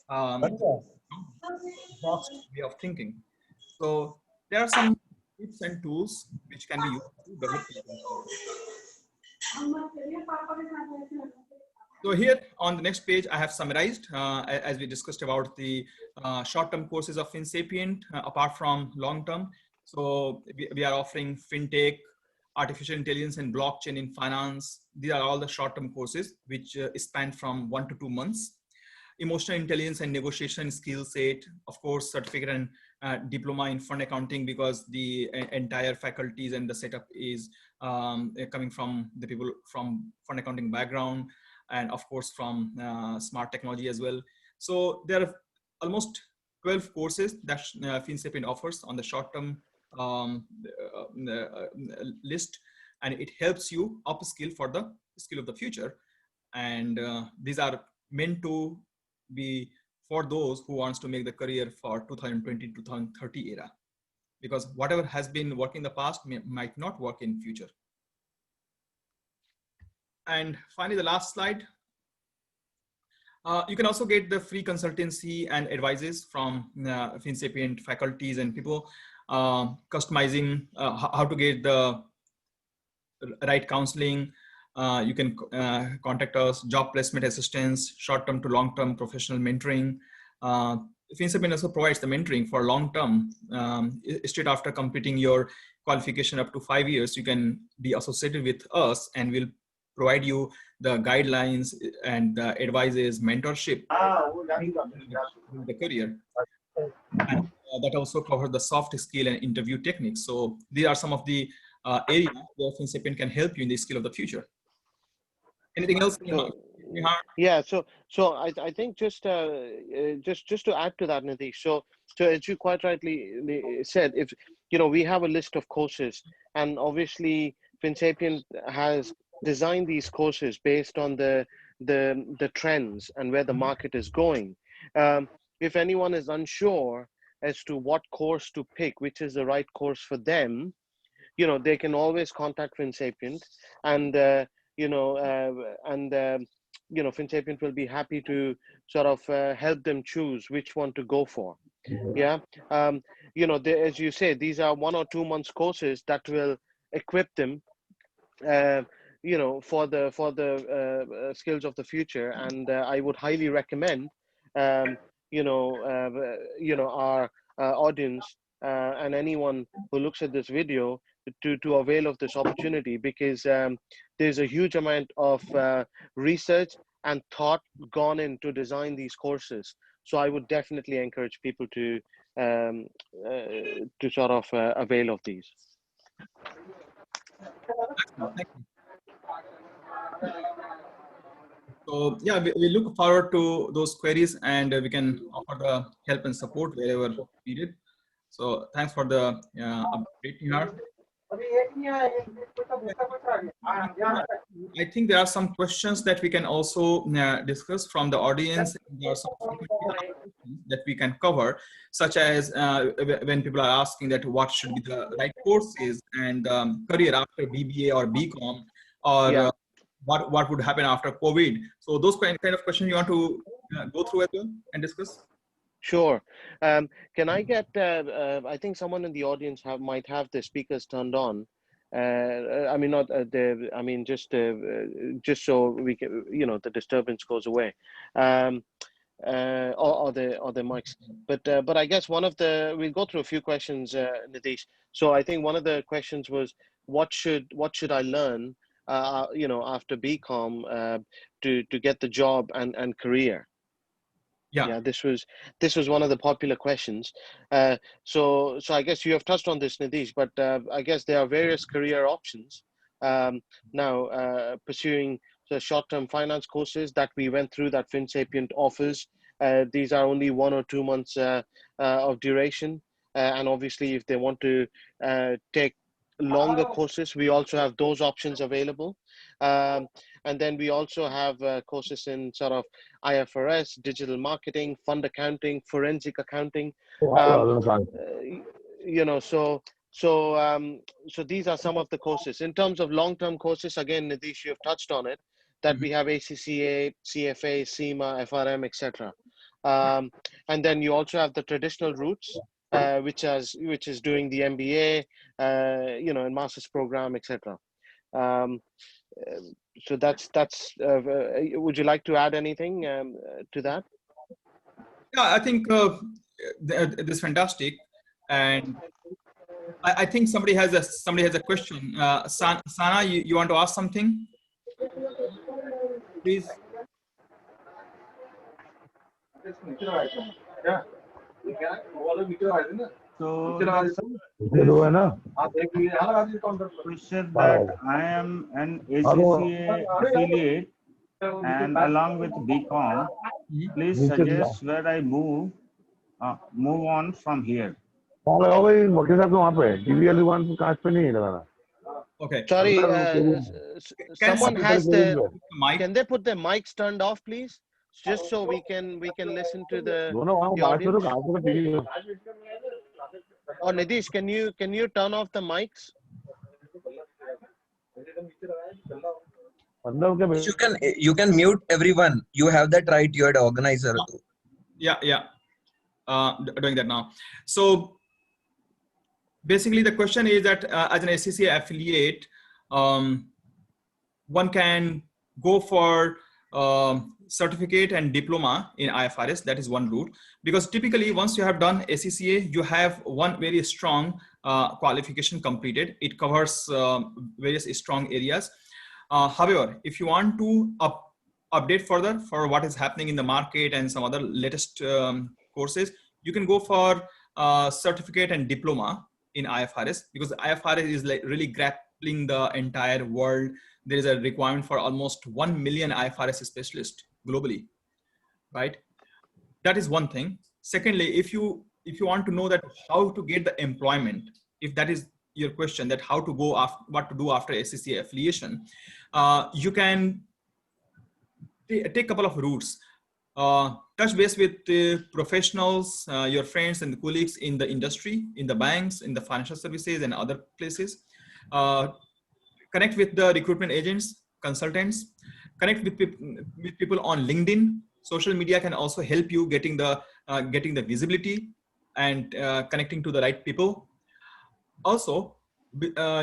a boxed way of thinking. So there are some tips and tools which can be used to develop thinking forward. So here on the next page, I have summarized, as we discussed about the short-term courses of FinSapien, apart from long-term. So we are offering FinTech, Artificial Intelligence and Blockchain in Finance. These are all the short-term courses which span from 1 to 2 months. Emotional intelligence and negotiation skill set, of course, certificate and diploma in fund accounting, because the entire faculties and the setup is coming from the people from fund accounting background, and of course from smart technology as well. So there are almost 12 courses that FinSapien offers on the short-term list, and it helps you upskill for the skill of the future. And these are meant to be for those who wants to make the career for 2020 to 2030 era, because whatever has been working in the past might not work in future. And finally, the last slide. You can also get the free consultancy and advices from FinSapien faculties and people, customizing how to get the right counseling. You can contact us, job placement assistance, short-term to long-term professional mentoring. FinSapient also provides the mentoring for long-term. Straight after completing your qualification up to 5 years, you can be associated with us, and we'll provide you the guidelines and the advices, mentorship in the career. And that also covers the soft skill and interview techniques. So these are some of the areas where FinSapient can help you in the skill of the future. Anything else? Yeah, so I think just to add to that, Nitish. So as you quite rightly said, if we have a list of courses, and obviously FinSapient has designed these courses based on the trends and where the market is going. If anyone is unsure as to what course to pick, which is the right course for them, they can always contact FinSapient, and FinSapient will be happy to sort of help them choose which one to go for. Yeah, as you say, these are 1 or 2 months courses that will equip them, for the skills of the future. And I would highly recommend, our audience and anyone who looks at this video to avail of this opportunity, because there's a huge amount of research and thought gone into design these courses. So I would definitely encourage people to sort of avail of these. So yeah, we look forward to those queries, and we can offer the help and support wherever needed. So thanks for the update here. I think there are some questions that we can also discuss from the audience. There are some that we can cover, such as when people are asking that what should be the right courses and career after BBA or BCom, or what would happen after COVID. So those kind of questions you want to go through as well and discuss? Sure. Can I get, I think someone in the audience might have the speakers turned on. I mean, not I mean, just so we can, the disturbance goes away, or the mics. But I guess one of we'll go through a few questions, Nitish. So I think one of the questions was, what should I learn, after BCom to get the job and career? Yeah, this was one of the popular questions. So I guess you have touched on this, Nitish, but I guess there are various career options now, pursuing the short-term finance courses that we went through that FinSapient offers. These are only 1 or 2 months of duration, and obviously if they want to take longer courses, we also have those options available. And then we also have courses in sort of IFRS, digital marketing, fund accounting, forensic accounting. So these are some of the courses. In terms of long-term courses, again, Nitish, you have touched on it, that we have ACCA, CFA, CIMA, FRM, etc. And then you also have the traditional routes, which is doing the MBA, and master's program, etc. So that's. Would you like to add anything to that? Yeah, I think this is fantastic, and I think somebody has a question. Sana, you want to ask something? Please. So question that I am an ACCA affiliate, and along with BCom, please suggest where I move on from here. Okay. Sorry, someone has the mic. Can they put their mics turned off, please? Just so we can listen to the audience. Oh, Nitish, can you turn off the mics? You can mute everyone. You have that right. You are the organizer. Yeah. Doing that now. So basically, the question is that as an ACCA affiliate, one can go for certificate and diploma in IFRS. That is one route, because typically once you have done ACCA, you have one very strong qualification completed. It covers various strong areas. However, if you want to update further for what is happening in the market and some other latest courses, you can go for certificate and diploma in IFRS, because IFRS is like really grappling the entire world. There is a requirement for almost 1 million IFRS specialists globally, right? That is one thing. Secondly, if you want to know that how to get the employment, if that is your question, that how to go after, what to do after ACCA affiliation, you can take a couple of routes. Touch base with professionals, your friends and colleagues in the industry, in the banks, in the financial services and other places. Connect with the recruitment agents, consultants, connect with people on LinkedIn. Social media can also help you getting the visibility and connecting to the right people. Also,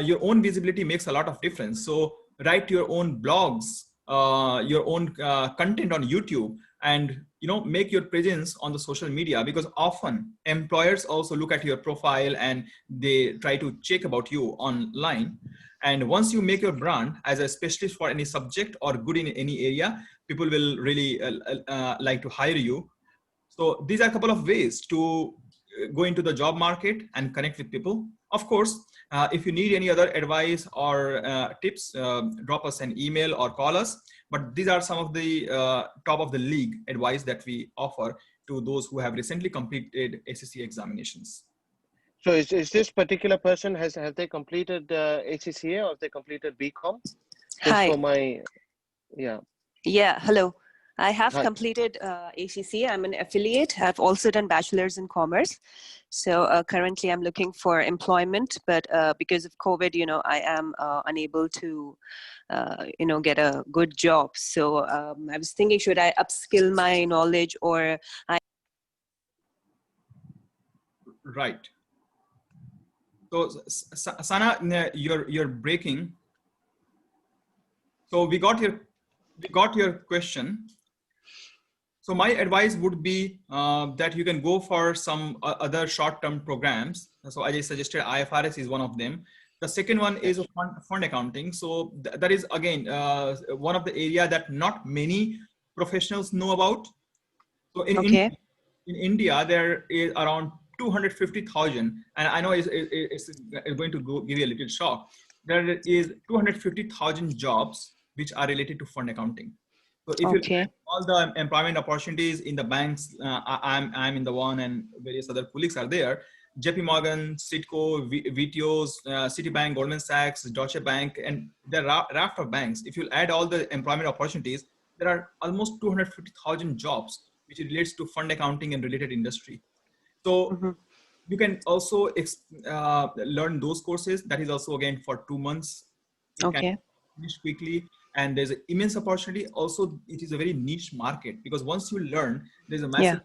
your own visibility makes a lot of difference. So write your own blogs, your own content on YouTube, and make your presence on the social media, because often employers also look at your profile and they try to check about you online. And once you make your brand as a specialist for any subject or good in any area, people will really like to hire you. So these are a couple of ways to go into the job market and connect with people. Of course, if you need any other advice or tips, drop us an email or call us. But these are some of the top of the league advice that we offer to those who have recently completed ACCA examinations. So is this particular person, have they completed ACCA or have they completed BCom? Just Hi. for my, yeah. Yeah, hello. I have Hi. completed ACCA. I'm an affiliate. I've also done bachelor's in commerce. So currently I'm looking for employment, but because of COVID, I am unable to, get a good job. So I was thinking, should I upskill my knowledge or Right. So Sana, you're breaking. So we got your question. So my advice would be that you can go for some other short-term programs. So as I suggested, IFRS is one of them. The second one is fund accounting. So that is again one of the area that not many professionals know about. So in India, there is around 250,000, and I know it's going to give you a little shock. There is 250,000 jobs which are related to fund accounting. So if you look at all the employment opportunities in the banks, I'm in the one, and various other colleagues are there. JP Morgan, Citco, VTOs, Citibank, Goldman Sachs, Deutsche Bank, and there are raft of banks. If you add all the employment opportunities, there are almost 250,000 jobs which relates to fund accounting and related industry. So you can also learn those courses. That is also again for 2 months. It can finish quickly, and there's an immense opportunity. Also, it is a very niche market, because once you learn, there's a massive,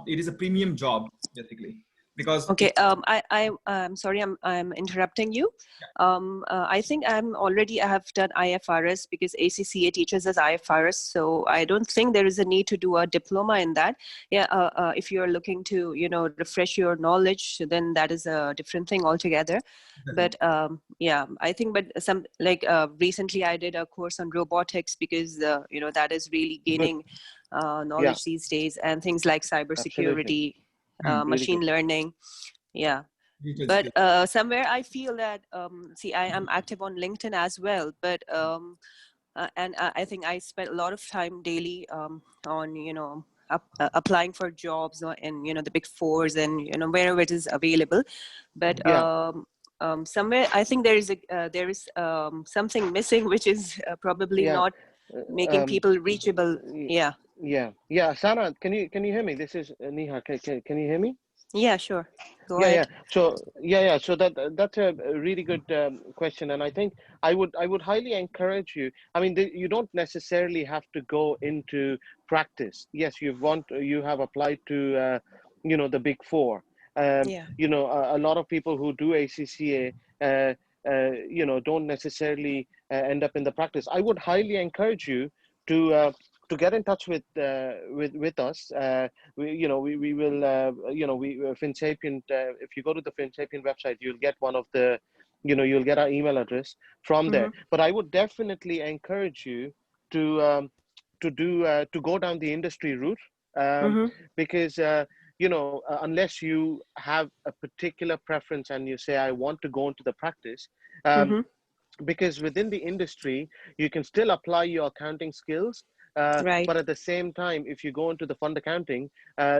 it is a premium job basically. Because I'm sorry, I'm interrupting you. I think I have done IFRS because ACCA teaches us IFRS, so I don't think there is a need to do a diploma in that. Yeah, if you're looking to refresh your knowledge, then that is a different thing altogether. But yeah, I think, but recently I did a course on robotics, because that is really gaining knowledge these days, and things like cybersecurity. Machine learning, but somewhere I feel that see, I am active on LinkedIn as well, but and I think I spent a lot of time daily on applying for jobs in the big fours and wherever it is available, but somewhere I think there is something missing, which is probably not making people reachable. Sana, can you hear me? This is Neha. Can you hear me? Yeah, sure. Go ahead. So so that's a really good question, and I think I would highly encourage you. I mean, you don't necessarily have to go into practice. Yes, you have applied to the big four. A lot of people who do ACCA don't necessarily end up in the practice. I would highly encourage you to get in touch with us. We will FinSapient. If you go to the FinSapient website, you'll get one of the, you'll get our email address from there. But I would definitely encourage you to to go down the industry route, because unless you have a particular preference and you say I want to go into the practice, because within the industry you can still apply your accounting skills, Right. but at the same time, if you go into the fund accounting,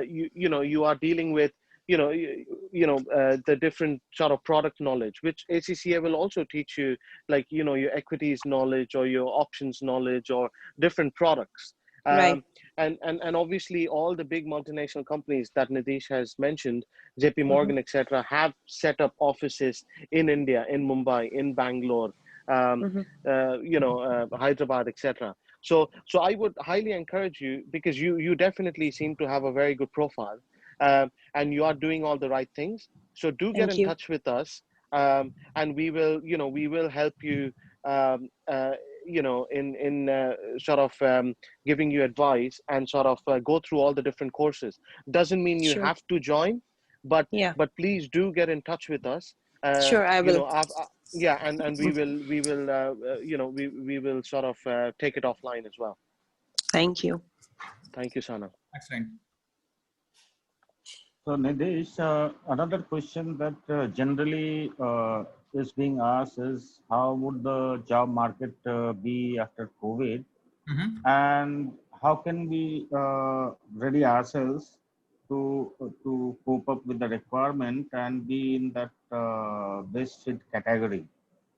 you are dealing with the different sort of product knowledge, which ACCA will also teach you, like your equities knowledge or your options knowledge or different products. Right. And obviously all the big multinational companies that Nidesh has mentioned, JP Morgan, etc., have set up offices in India, in Mumbai, in Bangalore, Hyderabad, etc. So I would highly encourage you, because you definitely seem to have a very good profile, and you are doing all the right things. So do get Thank in you. touch with us, and we will help you, in sort of giving you advice and sort of go through all the different courses. Doesn't mean you Sure. have to join, but Yeah. please do get in touch with us. Sure, I will. Yeah, and we will sort of take it offline as well. Thank you. Thank you, Sana. Excellent. So Nidesh, another question that generally is being asked is, how would the job market be after COVID, and how can we ready ourselves to cope up with the requirement and be in that best fit category,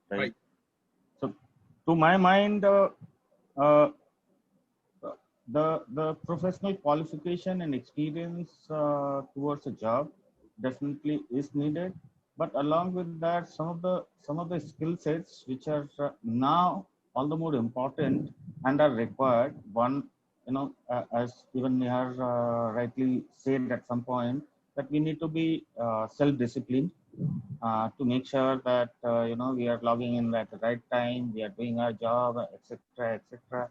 right? So, to my mind, uh, the professional qualification and experience towards a job definitely is needed, but along with that, some of the skill sets which are now all the more important and are required. One, as even Nihar rightly said at some point, that we need to be self-disciplined to make sure that we are logging in at the right time, we are doing our job, etc., etc.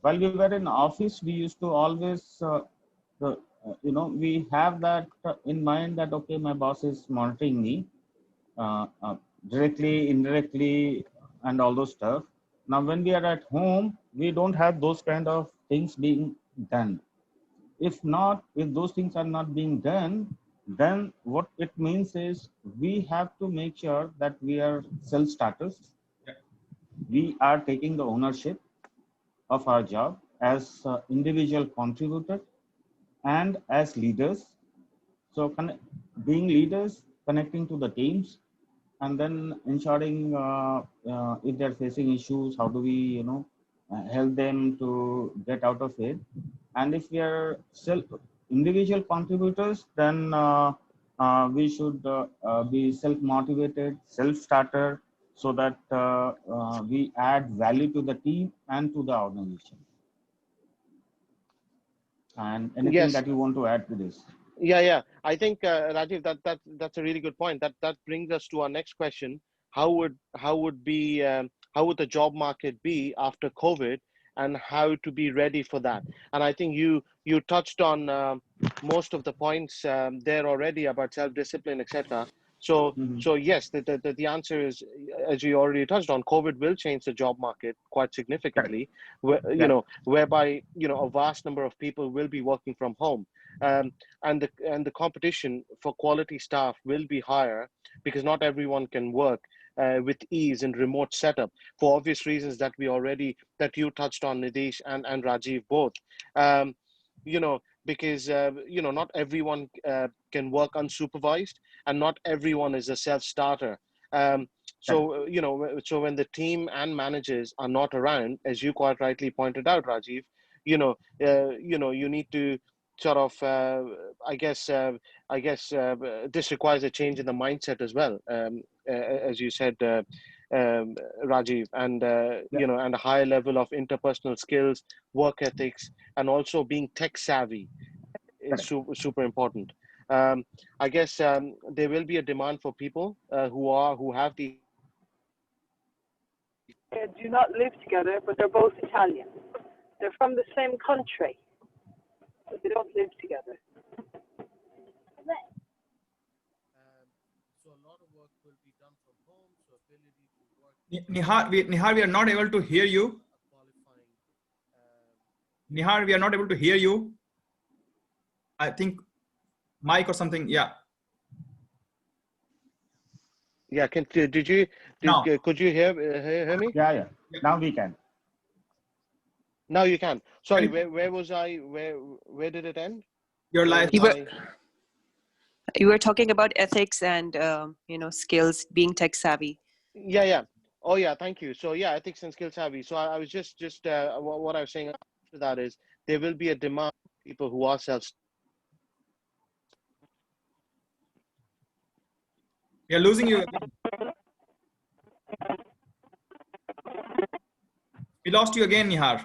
While we were in office, we used to always we have that in mind that, okay, my boss is monitoring me directly, indirectly, and all those stuff. Now when we are at home, we don't have those kind of things being done. If those things are not being done, then what it means is we have to make sure that we are self-starters. We are taking the ownership of our job as individual contributor and as leaders. So being leaders, connecting to the teams, and then ensuring if they're facing issues, how do we help them to get out of it. And if we are individual contributors, then we should be self-motivated, self-starter, so that we add value to the team and to the organization. And anything Yes. that you want to add to this? Yeah. I think Rajiv, that's a really good point. That brings us to our next question. How would the job market be after COVID, and how to be ready for that? And I think you touched on most of the points there already about self-discipline, etc. So yes, the answer is, as you already touched on, COVID will change the job market quite significantly, whereby a vast number of people will be working from home. And the competition for quality staff will be higher, because not everyone can work with ease in remote setup, for obvious reasons that you touched on, Nidesh and Rajiv both. Because not everyone can work unsupervised, and not everyone is a self-starter. So when the team and managers are not around, as you quite rightly pointed out, Rajiv, you need to sort of this requires a change in the mindset as well, as you said, Rajiv, and and a higher level of interpersonal skills, work ethics, and also being tech savvy is super important. I guess there will be a demand for people who have the do not live together, but they're both Italian. They're from the same country, but they don't live together. So a lot of work will be done from home. So ability to work. Nihar, we are not able to hear you. Nihar, we are not able to hear you. I think mic or something. Yeah. Yeah. Could you hear me? Yeah. Now we can. Now you can. Sorry, where was I? Where did it end? Your life. You were talking about ethics and skills, being tech savvy. Yeah. Oh yeah, thank you. So yeah, ethics and skill savvy. So I was just what I was saying after that is there will be a demand for people who are self. We are losing you. We lost you again, Nihar.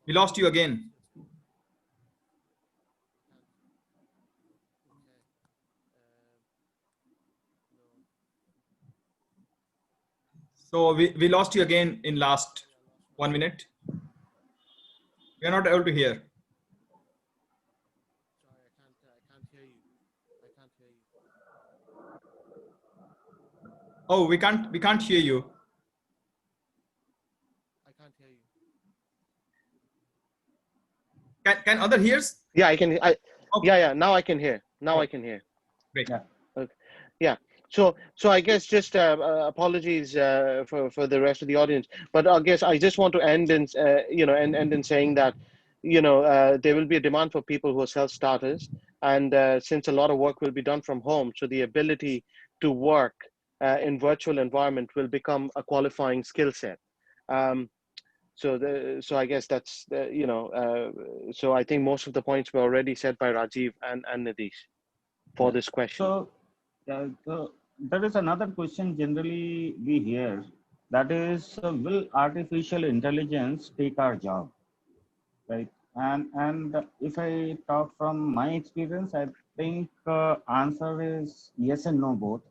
We lost you again. So we lost you again in last 1 minute. We are not able to hear. Sorry, I can't hear you. I can't hear you. Oh, we can't hear you. I can't hear you. Can other hears? Yeah, I can. Okay. Yeah. Now I can hear. Now I can hear. Great. Yeah. Okay. Yeah. So I guess just apologies for the rest of the audience, but I guess I just want to end in end in saying that there will be a demand for people who are self-starters, and since a lot of work will be done from home, so the ability to work in virtual environment will become a qualifying skill set. So I guess that's so I think most of the points were already said by Rajiv and Nitish for this question. So there is another question generally we hear, that is, will artificial intelligence take our job, right? And if I talk from my experience, I think answer is yes and no both.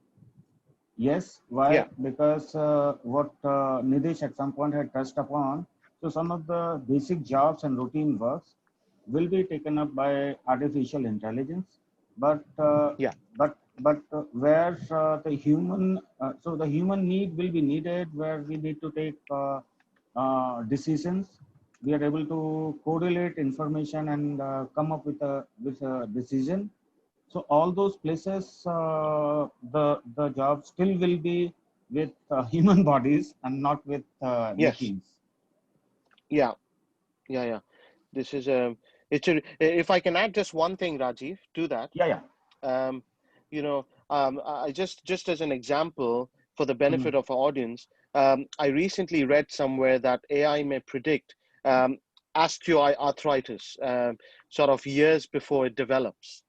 Yes, why? Yeah. Because what Nidesh at some point had touched upon, so some of the basic jobs and routine works will be taken up by artificial intelligence, but where the human, so the human need will be needed, where we need to take decisions. We are able to correlate information and come up with a decision. So all those places, the job still will be with human bodies and not with Yes. machines. Yeah. This is if I can add just one thing, Rajiv, to that. Yeah. I just as an example for the benefit of our audience, I recently read somewhere that AI may predict osteoarthritis sort of years before it develops.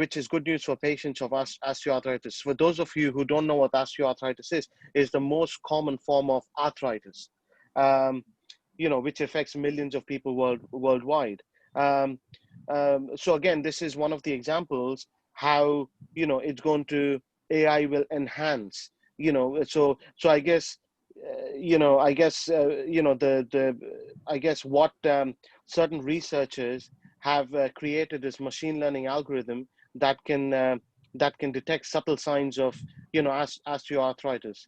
Which is good news for patients of osteoarthritis. For those of you who don't know what osteoarthritis is the most common form of arthritis, which affects millions of people worldwide. So again, this is one of the examples how it's going to AI will enhance. So I guess what certain researchers have created this machine learning algorithm that can detect subtle signs of osteoarthritis,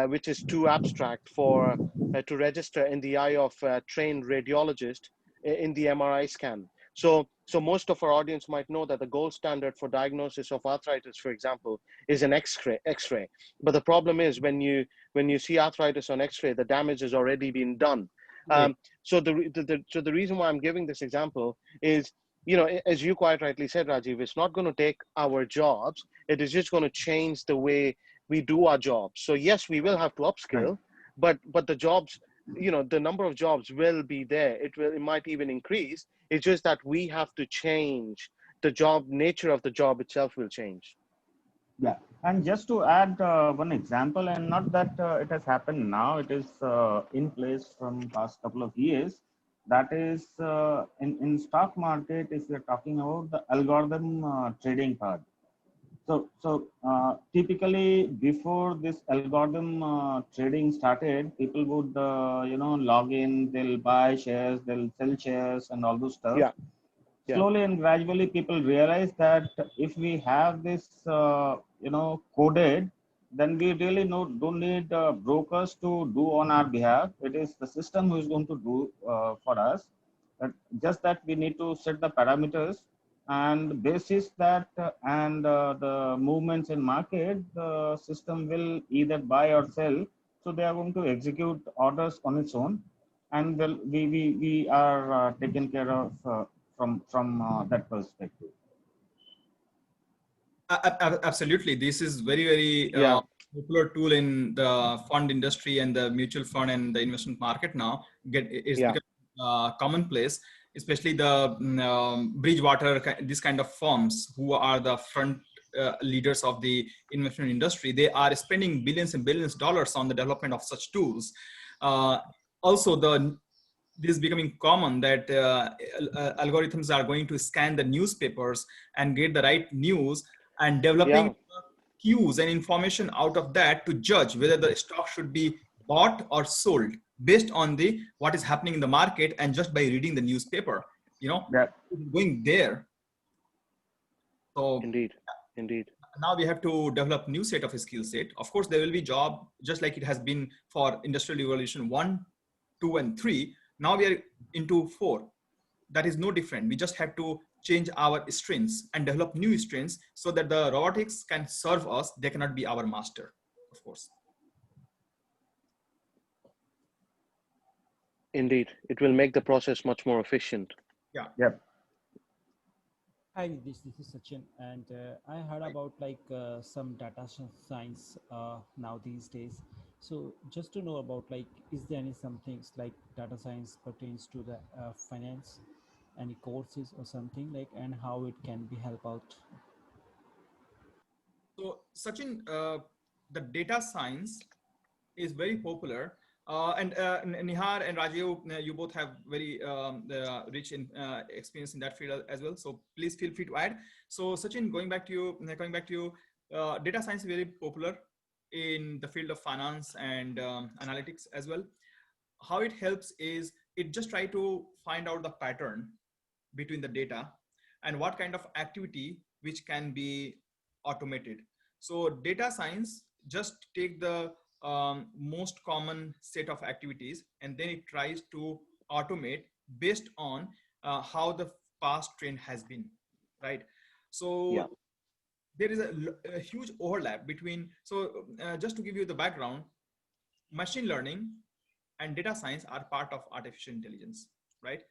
which is too abstract for to register in the eye of a trained radiologist in the MRI scan. So most of our audience might know that the gold standard for diagnosis of arthritis, for example, is an X-ray. But the problem is when you see arthritis on X-ray, the damage has already been done. So the reason why I'm giving this example is, as you quite rightly said, Rajiv, it's not going to take our jobs. It is just going to change the way we do our jobs. So yes, we will have to upskill, but the jobs, the number of jobs will be there. It might even increase. It's just that we have to change the job. Nature of the job itself will change. Yeah, and just to add one example, and not that it has happened now, it is in place from past couple of years. That is in stock market, if you're talking about the algorithm trading part. Typically before this algorithm trading started, people would log in, they'll buy shares, they'll sell shares, and all those stuff. Yeah. Yeah. Slowly and gradually, people realize that if we have this, coded, then we really don't need brokers to do on our behalf. It is the system who is going to do for us. But just that we need to set the parameters, and basis that the movements in market, the system will either buy or sell. So they are going to execute orders on its own, and we are taken care of from that perspective. Absolutely, this is very Yeah. popular tool in the fund industry and the mutual fund and the investment market now. It's Yeah. become commonplace, especially the Bridgewater, this kind of firms who are the front leaders of the investment industry. They are spending billions and billions of dollars on the development of such tools. Also, this is becoming common that algorithms are going to scan the newspapers and get the right news and developing cues and information out of that to judge whether the stock should be bought or sold based on what is happening in the market, and just by reading the newspaper, going there. So Indeed. now we have to develop new set of skill set. Of course, there will be job just like it has been for Industrial Revolution 1, 2, and 3. Now we are into 4. That is no different. We just have to change our strengths and develop new strengths so that the robotics can serve us. They cannot be our master, of course. Indeed, it will make the process much more efficient. Yeah. Yep. Hi, this is Sachin, and I heard about some data science now these days. So just to know about is there any some things like data science pertains to the finance, any courses or something and how it can be help out? So Sachin, the data science is very popular. And Nihar and Rajiv, you both have very rich in experience in that field as well. So please feel free to add. So Sachin, going back to you, data science is very popular in the field of finance and analytics as well. How it helps is it just try to find out the pattern between the data and what kind of activity which can be automated. So data science just take the most common set of activities and then it tries to automate based on how the past trend has been, right? So there is a huge overlap between, just to give you the background, machine learning and data science are part of artificial intelligence, right?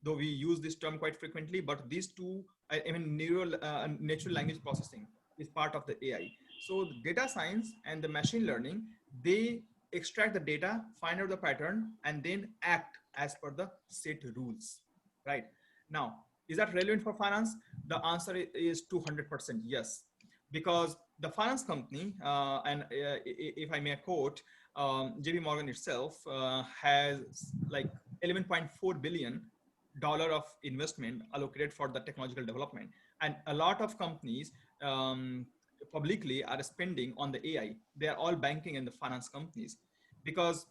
Though we use this term quite frequently, but these two, natural language processing is part of the AI. So the data science and the machine learning, they extract the data, find out the pattern, and then act as per the set rules, right? Now, is that relevant for finance? The answer is 200% yes, because the finance company, and if I may quote, JP Morgan itself has like $11.4 billion of investment allocated for the technological development. And a lot of companies publicly are spending on the AI. They are all banking in the finance companies because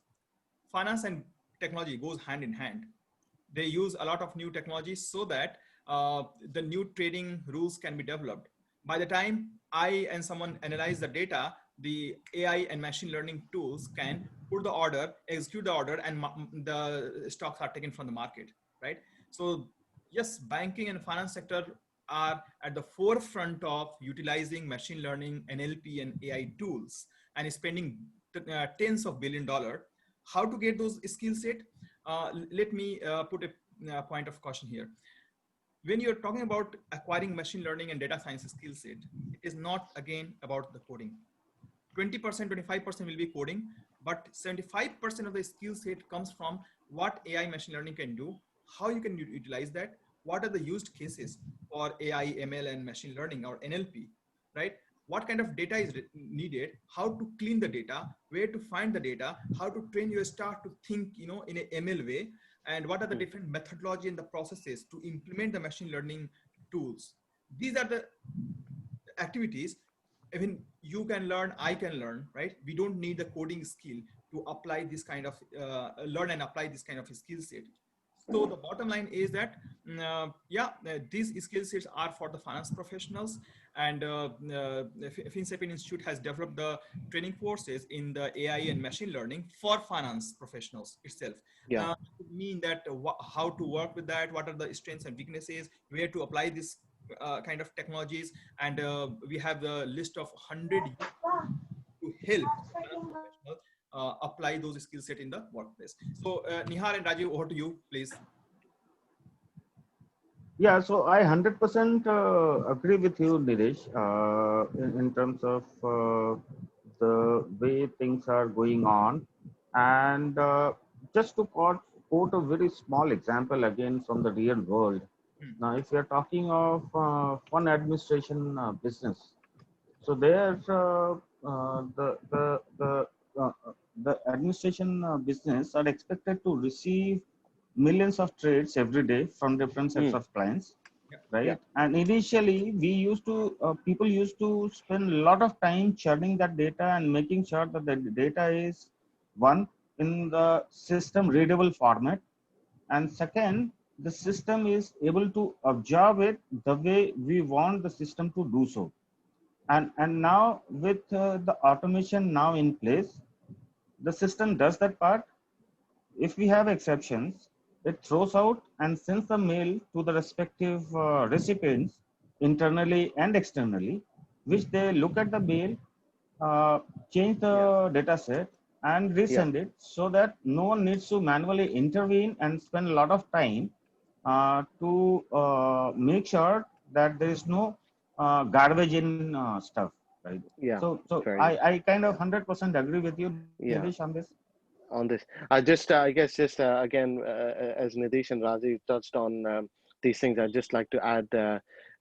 finance and technology goes hand in hand. They use a lot of new technologies so that the new trading rules can be developed. By the time I and someone analyze the data, the AI and machine learning tools can put the order, execute the order, and the stocks are taken from the market, right? So yes, banking and finance sector are at the forefront of utilizing machine learning, NLP, and AI tools, and spending tens of $1 billion. How to get those skill set? Let me put a point of caution here. When you're talking about acquiring machine learning and data science skill set, it is not again about the coding. 20%, 25% will be coding, but 75% of the skill set comes from what AI machine learning can do, how you can utilize that, what are the used cases for AI, ML, and machine learning or NLP, right? What kind of data is needed, how to clean the data, where to find the data, how to train your staff to think, in a ML way, and what are the different methodology and the processes to implement the machine learning tools. These are the activities, even you can learn, I can learn, right? We don't need the coding skill to apply this kind of learn and apply this kind of skill set. So the bottom line is that these skill sets are for the finance professionals, and FinSapien Institute has developed the training courses in the AI and machine learning for finance professionals itself. Yeah. Mean that how to work with that, what are the strengths and weaknesses, where to apply this kind of technologies, and we have the list of 100 to help finance professionals apply those skill set in the workplace. So Nihar and Rajiv, over to you, please. Yeah, so I 100% agree with you, Nilesh, in terms of the way things are going on. And just to quote a very small example again from the real world. Now, if you're talking of fund administration business, so there's uh, the administration business are expected to receive millions of trades every day from different sets of clients, right? Yeah. And initially, we used to people used to spend a lot of time churning that data and making sure that the data is one in the system readable format, and second, the system is able to absorb it the way we want the system to do so. And now with the automation now in place, the system does that part. If we have exceptions, it throws out and sends the mail to the respective recipients internally and externally, which they look at the mail, change the data set and resend it, so that no one needs to manually intervene and spend a lot of time to make sure that there is no garbage in stuff, right? Yeah. So Fair enough. I kind of 100% agree with you, Yeah. Nilesh, on this. On this, I guess just again, as Nidesh and Rajiv touched on these things, I'd just like to add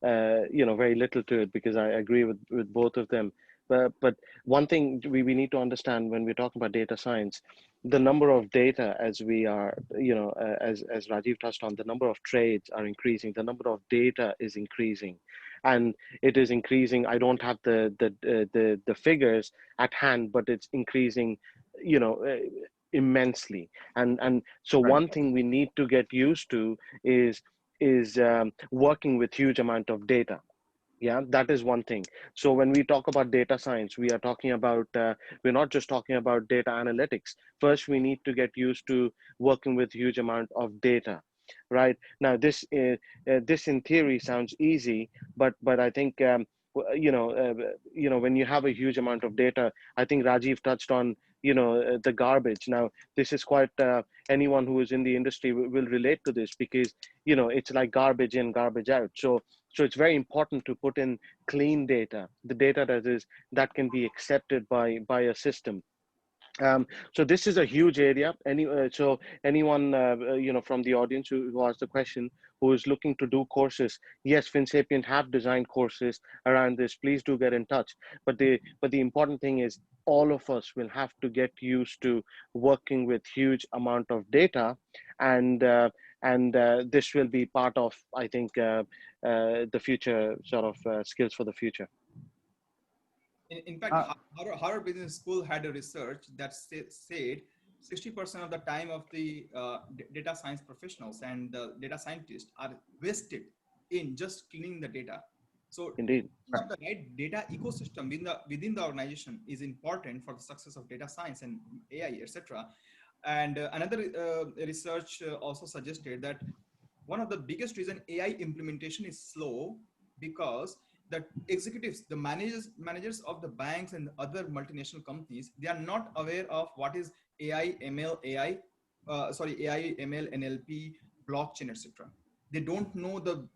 very little to it, because I agree with both of them. But one thing we need to understand when we're talking about data science, the number of data, as we are, as Rajiv touched on, the number of trades are increasing, the number of data is increasing, and it is increasing. I don't have the figures at hand, but it's increasing, immensely. And so Right. one thing we need to get used to is working with huge amount of data. Yeah, that is one thing. So when we talk about data science, we are talking about we're not just talking about data analytics. First, we need to get used to working with huge amount of data. Right now, this in theory sounds easy, but I think when you have a huge amount of data, I think Rajiv touched on the garbage. Now, this is quite anyone who is in the industry will relate to this, because it's like garbage in, garbage out. So it's very important to put in clean data, the data that can be accepted by a system. So this is a huge area. So anyone from the audience who asked the question, who is looking to do courses, yes, FinSapien have designed courses around this. Please do get in touch. But the important thing is, all of us will have to get used to working with huge amount of data, and this will be part of, I think, the future sort of skills for the future. In fact, Harvard Business School had a research that said 60% of the time of the data science professionals and the data scientists are wasted in just cleaning the data. So Indeed. the right data ecosystem within the organization is important for the success of data science and AI, etc. And another research also suggested that one of the biggest reason AI implementation is slow, because the executives, the managers of the banks and other multinational companies, they are not aware of what is AI, ML, AI, ML, NLP, blockchain, etc. They don't know the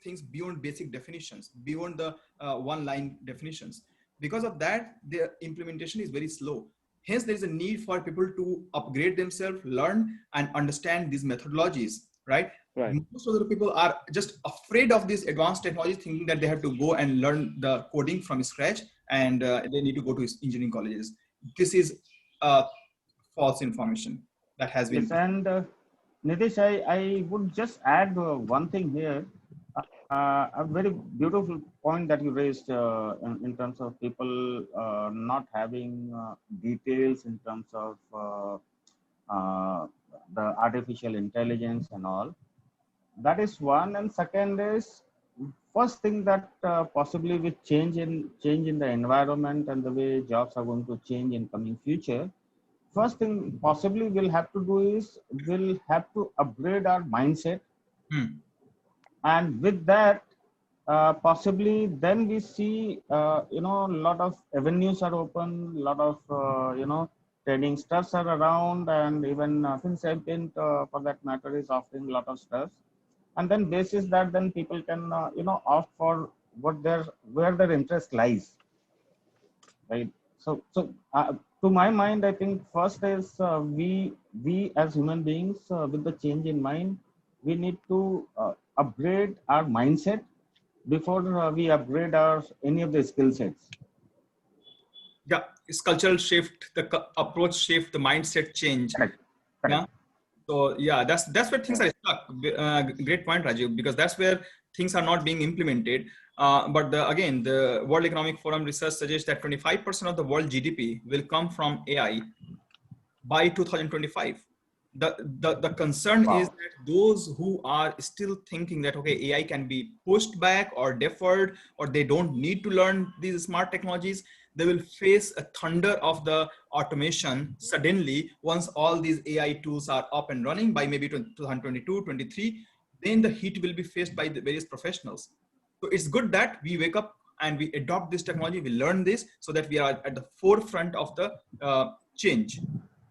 things beyond basic definitions, beyond the one-line definitions. Because of that, their implementation is very slow. Hence, there is a need for people to upgrade themselves, learn, and understand these methodologies, right? Right. Most of the people are just afraid of these advanced technologies, thinking that they have to go and learn the coding from scratch, and they need to go to engineering colleges. This is false information that has been. Yes, and Nitish, I would just add one thing here. A very beautiful point that you raised in terms of people not having details in terms of uh, the artificial intelligence and all. That is one, and second is first thing that possibly with change in the environment and the way jobs are going to change in coming future. First thing possibly we'll have to do is we'll have to upgrade our mindset, and with that possibly then we see a lot of avenues are open, a lot of trading stars are around, and even FinSerpent for that matter is offering a lot of stuff, and then basis that then people can opt for what their where their interest lies, right? So to my mind, I think first is we as human beings with the change in mind, we need to upgrade our mindset before we upgrade our any of the skill sets. Yeah, it's cultural shift, the approach shift, the mindset change. Correct. Yeah. So yeah, that's where things are stuck. Great point, Rajiv, because that's where things are not being implemented. But again, the World Economic Forum research suggests that 25% of the world GDP will come from AI by 2025. The concern Wow. is that those who are still thinking that, okay, AI can be pushed back or deferred, or they don't need to learn these smart technologies, they will face a thunder of the automation suddenly once all these AI tools are up and running by maybe 2022, 23, then the heat will be faced by the various professionals. So it's good that we wake up and we adopt this technology, we learn this so that we are at the forefront of the change.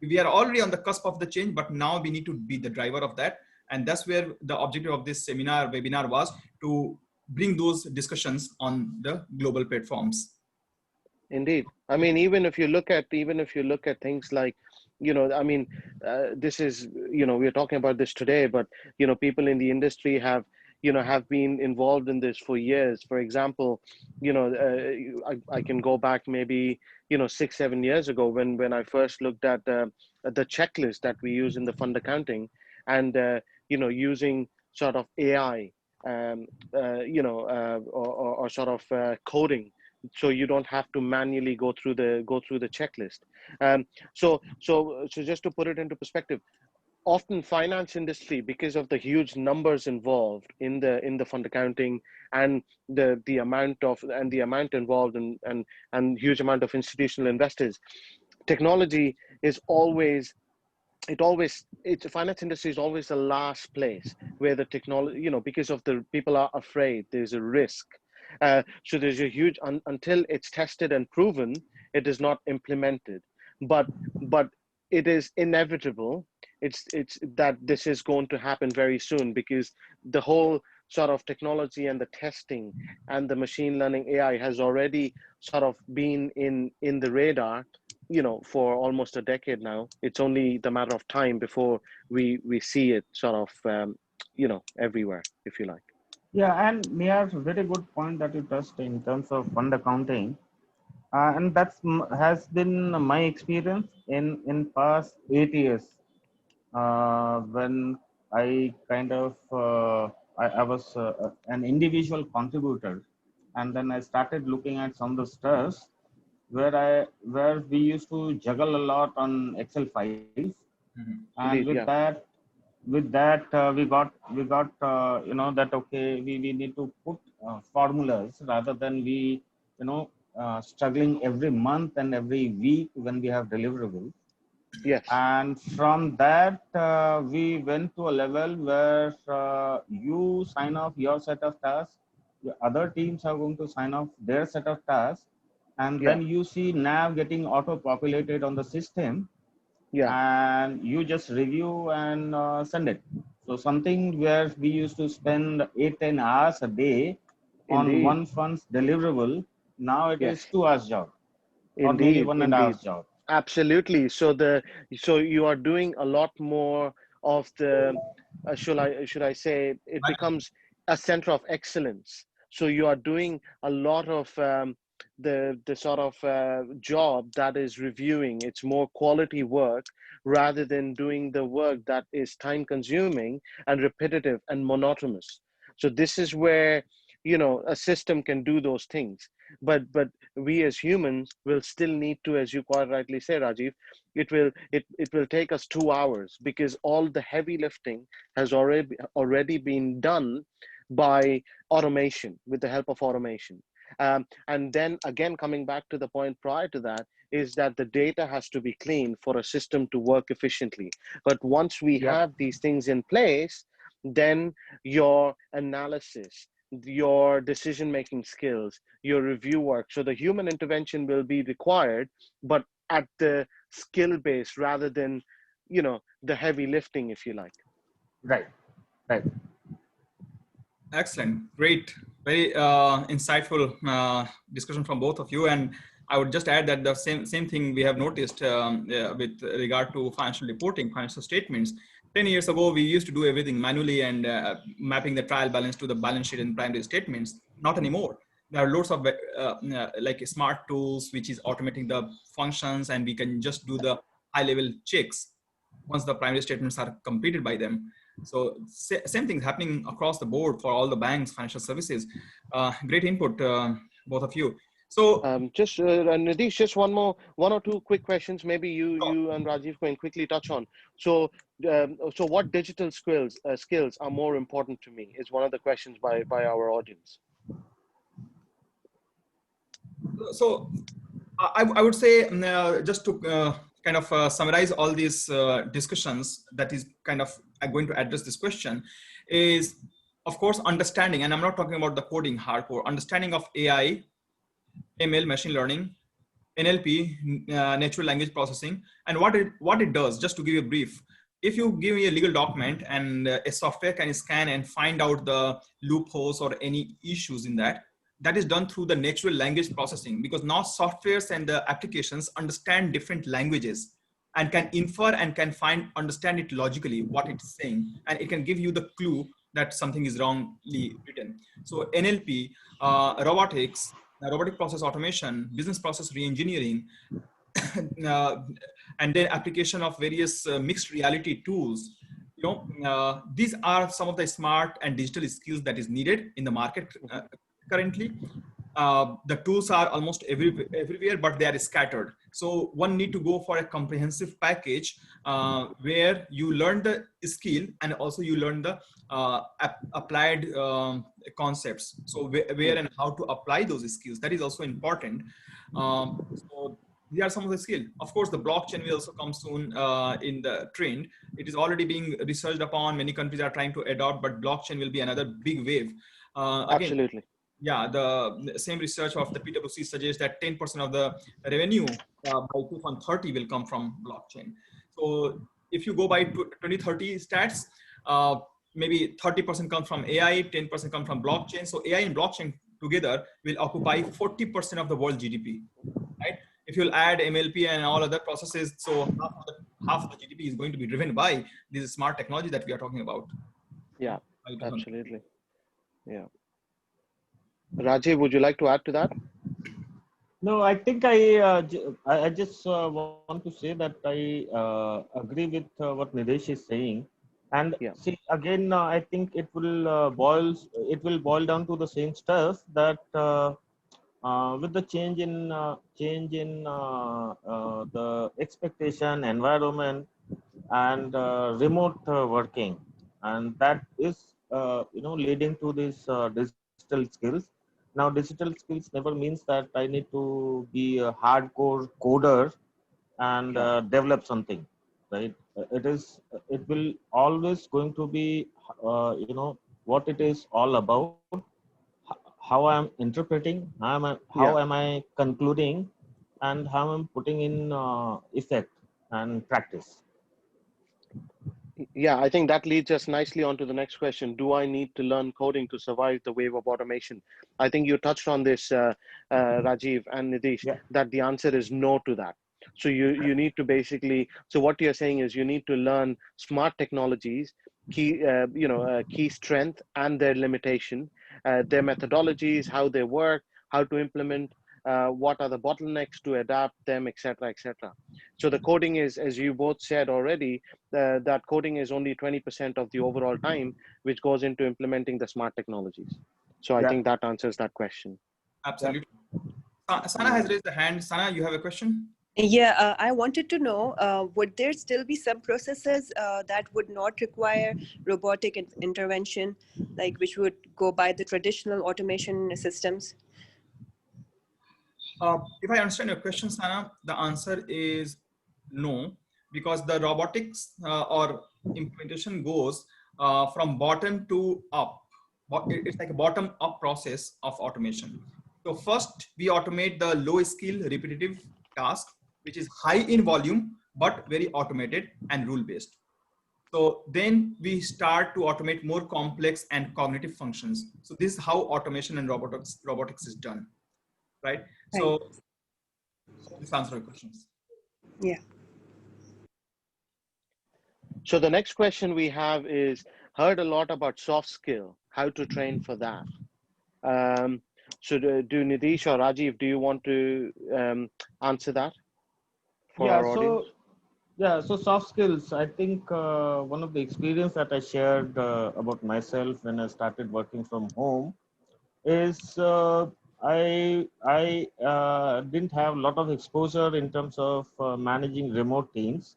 We are already on the cusp of the change, but now we need to be the driver of that. And that's where the objective of this webinar was to bring those discussions on the global platforms. Indeed. I mean, even if you look at things like, I mean, this is, we're talking about this today, but people in the industry have been involved in this for years. For example, I can go back maybe 6-7 years ago when I first looked at the checklist that we use in the fund accounting, and using sort of AI, or sort of coding, so you don't have to manually go through the checklist. So just to put it into perspective, often finance industry, because of the huge numbers involved in the fund accounting, and the amount involved, and huge amount of institutional investors, technology is always it's finance industry is always the last place where the technology, because of the people are afraid there's a risk. So there's a huge until it's tested and proven, it is not implemented. But it is inevitable. It's that this is going to happen very soon, because the whole sort of technology and the testing and the machine learning AI has already sort of been in the radar, for almost a decade now. It's only the matter of time before we see it sort of everywhere, if you like. Yeah, and Niyar, very good point that you touched in terms of fund accounting, and has been my experience in past 8 years, when I kind of I was an individual contributor, and then I started looking at some of the stuff where we used to juggle a lot on Excel files, and Indeed, yeah. with that we got that okay, we need to put formulas rather than we struggling every month and every week when we have deliverables. Yes. And from that we went to a level where you sign off your set of tasks, the other teams are going to sign off their set of tasks, and Yeah. then you see nav getting auto populated on the system, Yeah. and you just review and send it. So something where we used to spend 8-10 hours a day on Indeed. one fund's deliverable, now it is Yes. 2 hours job, or maybe Indeed. 1.5 hours Indeed. job. Absolutely. So you are doing a lot more of the, should I say, it becomes a center of excellence. So you are doing a lot of the sort of job that is reviewing. It's more quality work rather than doing the work that is time consuming and repetitive and monotonous. So this is where, you know, a system can do those things. But we as humans will still need to, as you quite rightly say, Rajiv, it will take us 2 hours, because all the heavy lifting has already been done by automation, with the help of automation. And then again, coming back to the point prior to that, is that the data has to be clean for a system to work efficiently. But once we Yeah. have these things in place, then your analysis, your decision-making skills, your review work, so the human intervention will be required, but at the skill base rather than, you know, the heavy lifting, if you like. Right. Right. Excellent, great, very insightful discussion from both of you. And I would just add that the same thing we have noticed with regard to financial reporting, financial statements. 10 years ago, we used to do everything manually and mapping the trial balance to the balance sheet and primary statements. Not anymore. There are loads of like smart tools, which is automating the functions, and we can just do the high level checks once the primary statements are completed by them. So same thing happening across the board for all the banks, financial services. Great input, both of you. So Just Nitish, just one or two quick questions. Maybe you and Rajiv can quickly touch on. So so what digital skills are more important to me is one of the questions by our audience. So I would say, just to kind of summarize all these discussions, that is kind of going to address this question, is of course understanding, and I'm not talking about the coding hardcore, understanding of AI, ML, machine learning, NLP, natural language processing, and what it does. Just to give you a brief, if you give me a legal document and a software can scan and find out the loopholes or any issues in that, that is done through the natural language processing, because now softwares and the applications understand different languages and can infer and can understand it logically, what it's saying, and it can give you the clue that something is wrongly written. So NLP, robotics, robotic process automation, business process reengineering, and then application of various mixed reality tools. You know, these are some of the smart and digital skills that is needed in the market currently. The tools are almost everywhere, but they are scattered. So one need to go for a comprehensive package where you learn the skill and also you learn the applied concepts. So where and how to apply those skills, that is also important. So these are some of the skills. Of course, the blockchain will also come soon in the trend. It is already being researched upon. Many countries are trying to adopt, but blockchain will be another big wave. Again, Absolutely. yeah, the same research of the PwC suggests that 10% of the revenue by 2030 will come from blockchain. So if you go by 2030 stats, maybe 30% comes from AI, 10% comes from blockchain. So AI and blockchain together will occupy 40% of the world GDP, right? If you'll add MLP and all other processes, so half of the GDP is going to be driven by this smart technology that we are talking about. Yeah, absolutely. Yeah. Rajiv, would you like to add to that? No, I think I just want to say that I agree with what Nidesh is saying, and Yeah. see again, I think it will boil down to the same stuff that with the change in the expectation environment and remote working, and that is leading to these digital skills. Now digital skills never means that I need to be a hardcore coder and develop something, right? It will always going to be what it is all about, how I'm interpreting, how Yeah. am I concluding, and how I'm putting in effect and practice. Yeah, I think that leads us nicely on to the next question. Do I need to learn coding to survive the wave of automation? I think you touched on this, Rajiv and Nidesh, Yeah. that the answer is no to that. So you need to basically, so what you're saying is you need to learn smart technologies, key strength and their limitation, their methodologies, how they work, how to implement, what are the bottlenecks to adapt them, etc., etc. So the coding is, as you both said already, that coding is only 20% of the overall time which goes into implementing the smart technologies. So I Yeah. think that answers that question. Absolutely. Sana has raised the hand. Sana, you have a question? Yeah, I wanted to know, would there still be some processes that would not require robotic intervention, like which would go by the traditional automation systems? If I understand your question, Sana, the answer is no, because the robotics or implementation goes from bottom to up. It's like a bottom up process of automation. So first we automate the low skill repetitive task, which is high in volume, but very automated and rule based. So then we start to automate more complex and cognitive functions. So this is how automation and robotics is done, right? So this answers your questions. Yeah. So the next question we have is, heard a lot about soft skill, how to train for that. So do Nidesh or Rajiv, do you want to answer that for our audience? So soft skills, I think one of the experience that I shared about myself when I started working from home is I didn't have a lot of exposure in terms of managing remote teams,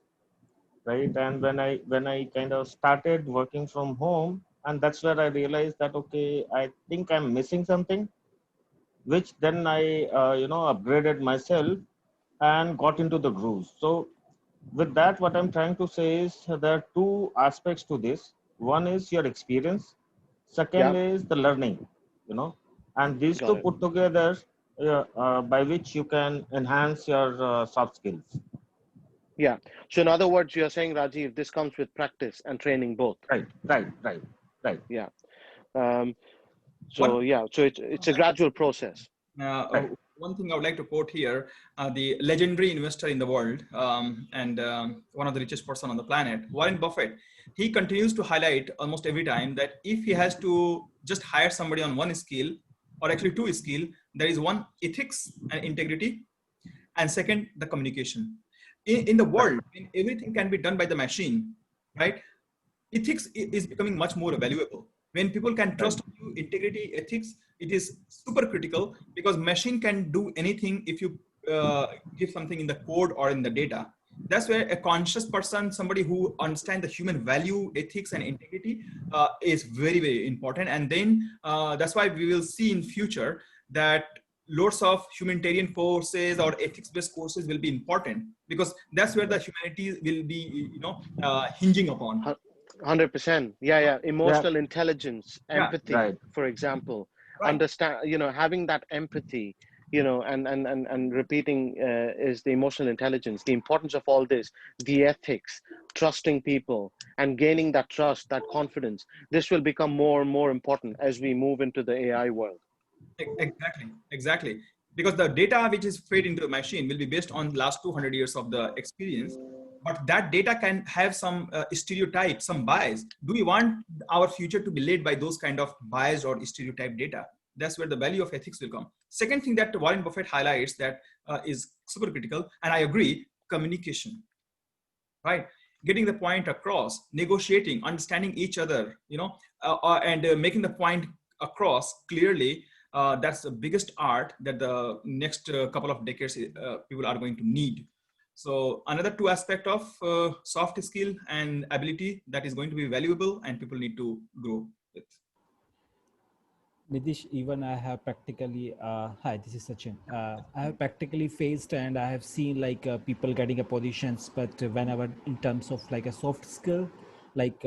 right? And when I kind of started working from home, and that's where I realized that okay, I think I'm missing something, which then I upgraded myself and got into the groove. So with that, what I'm trying to say is there are two aspects to this. One is your experience, second is the learning, and these Got two it. put together by which you can enhance your soft skills. Yeah. So in other words, you're saying, Rajiv, this comes with practice and training both. Right. Yeah. So it's a gradual process. Right. One thing I would like to quote here, the legendary investor in the world and one of the richest person on the planet, Warren Buffett, he continues to highlight almost every time that if he has to just hire somebody on one skill, or actually two skill, there is one, ethics and integrity, and second, the communication. In the world, when everything can be done by the machine, right? Ethics is becoming much more valuable. When people can trust you, integrity, ethics, it is super critical, because machine can do anything if you give something in the code or in the data. That's where a conscious person, somebody who understands the human value, ethics, and integrity is very, very important. And then that's why we will see in future that lots of humanitarian forces or ethics-based courses will be important, because that's where the humanity will be, hinging upon. 100%. Yeah. Emotional intelligence, empathy, Right. for example, Right. understand, having that empathy, and repeating is the emotional intelligence, the importance of all this, the ethics, trusting people and gaining that trust, that confidence. This will become more and more important as we move into the AI world. Exactly. Because the data which is fed into the machine will be based on last 200 years of the experience, but that data can have some stereotype, some bias. Do we want our future to be led by those kind of biased or stereotype data? That's where the value of ethics will come. Second thing that Warren Buffett highlights that is super critical, and I agree, communication, right? Getting the point across, negotiating, understanding each other, and making the point across clearly. That's the biggest art that the next couple of decades people are going to need. So another two aspect of soft skill and ability that is going to be valuable and people need to grow with. Nidish, even I have practically, hi, this is Sachin. I have practically faced and I have seen like people getting a positions, but whenever in terms of like a soft skill, like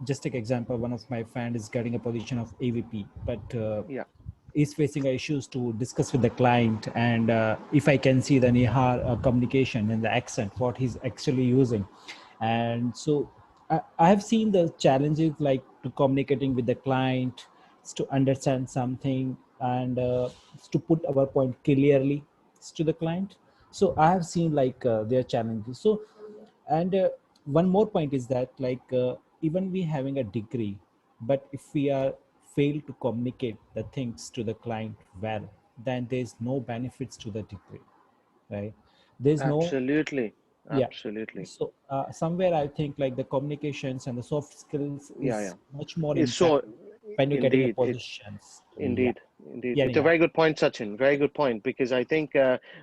just take example, one of my friend is getting a position of AVP, but is facing issues to discuss with the client. And if I can see the Nihar communication and the accent, what he's actually using. And so I have seen the challenges like to communicating with the client, to understand something, and to put our point clearly to the client. So I have seen like their challenges. So, and one more point is that like even we having a degree, but if we are fail to communicate the things to the client well, then there's no benefits to the degree, right? There's no, Absolutely. yeah. Absolutely. So somewhere I think like the communications and the soft skills Yeah, is yeah. much more It's so, important when you're getting a indeed, positions. Yeah. indeed, indeed. Yeah, It's a yeah. very good point, Sachin. Very good point, because I think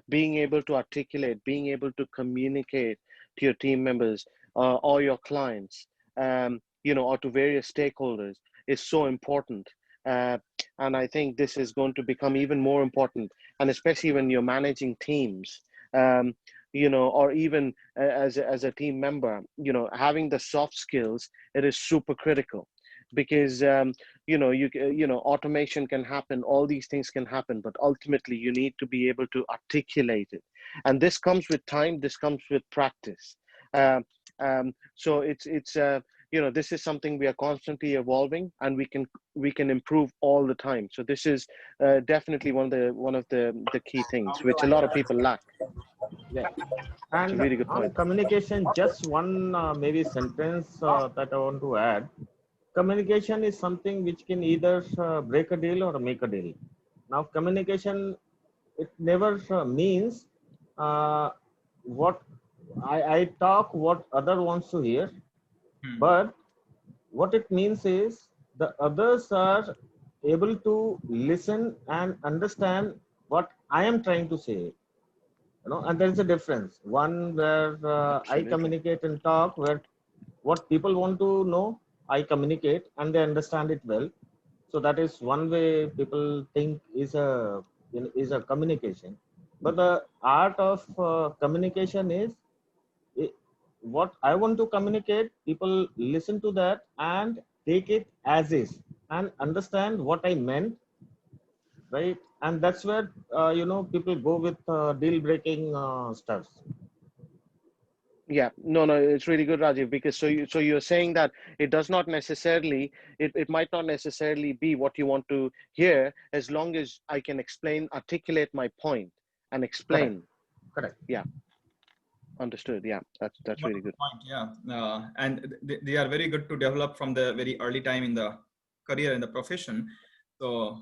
being able to articulate, being able to communicate to your team members or your clients, or to various stakeholders is so important. Uh, and I think this is going to become even more important, and especially when you're managing teams, um, or even as a team member, having the soft skills, it is super critical because automation can happen, all these things can happen, but ultimately you need to be able to articulate it, and this comes with time, this comes with practice. So this is something we are constantly evolving, and we can improve all the time. So this is definitely one of the key things which a lot of people lack. Yeah. It's a And really good on point. communication, just one maybe sentence that I want to add. Communication is something which can either break a deal or make a deal. Now, communication, it never means uh, what I talk what other wants to hear, Hmm. but what it means is the others are able to listen and understand what I am trying to say. And there is a difference. One where I Absolutely. communicate and talk, where what people want to know, I communicate and they understand it well. So that is one way people think is a communication. But the art of communication is i- what I want to communicate. People listen to that and take it as is and understand what I meant, right? And that's where people go with deal breaking stuffs. Yeah, no, no, it's really good, Rajiv, because so you're saying that it might not necessarily be what you want to hear, as long as I can articulate my point and Correct. explain. Correct. Yeah, understood. Yeah, that's really Wonderful good. point. Yeah, and they are very good to develop from the very early time in the career in the profession. So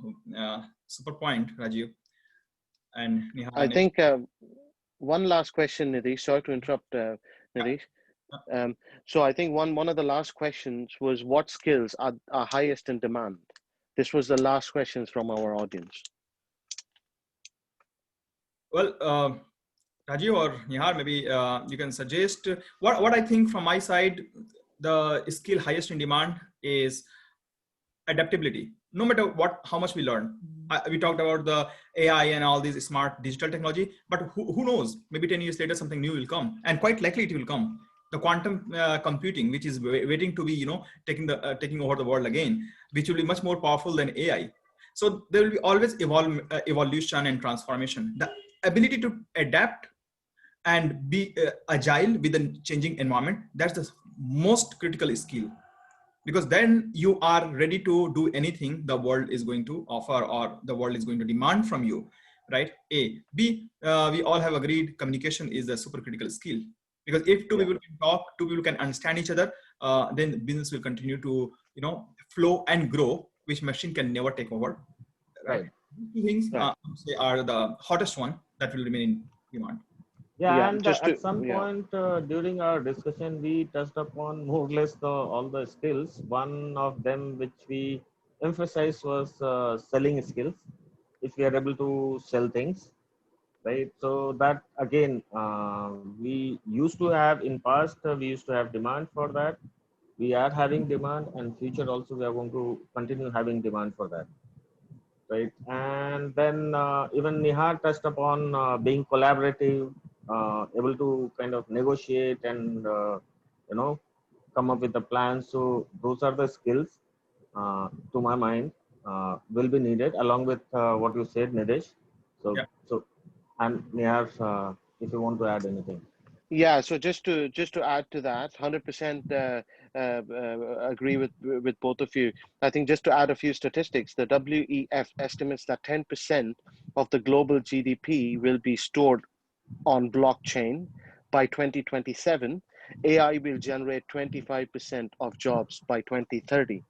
super point, Rajiv and I Nihal. think one last question, Nidesh. Sorry to interrupt, Yeah, Nidesh. So I think one of the last questions was, what skills are highest in demand? This was the last questions from our audience. well, Rajiv or Nihar, maybe you can suggest what I think from my side. The skill highest in demand is adaptability. No matter how much we learn, we talked about the AI and all these smart digital technology, but who knows? Maybe 10 years later, something new will come, and quite likely it will come. The quantum computing, which is waiting to be, taking over the world again, which will be much more powerful than AI. So there will be always evolution and transformation. The ability to adapt and be agile with a changing environment, that's the most critical skill, because then you are ready to do anything the world is going to offer or the world is going to demand from you, right? B, we all have agreed communication is a super critical skill, because if two Yeah, people can talk, two people can understand each other, then business will continue to flow and grow, which machine can never take over, right? Right. These two things right. say are the hottest one that will remain in demand. Yeah, Yeah, and just to at some yeah. point during our discussion, we touched upon more or less all the skills. One of them which we emphasized was selling skills. If we are able to sell things, right? So that again, we used to have in past, we used to have demand for that. We are having demand, and future also we are going to continue having demand for that, right? And then even Nihar touched upon being collaborative, able to kind of negotiate and you know come up with a plan. So those are the skills, to my mind, will be needed along with what you said, Nidesh. So Yeah. so and Nihar, if you want to add anything. Yeah, so just to add to that, 100% agree with both of you. I think just to add a few statistics, the WEF estimates that 10% of the global GDP will be stored on blockchain by 2027. AI will generate 25% of jobs by 2030.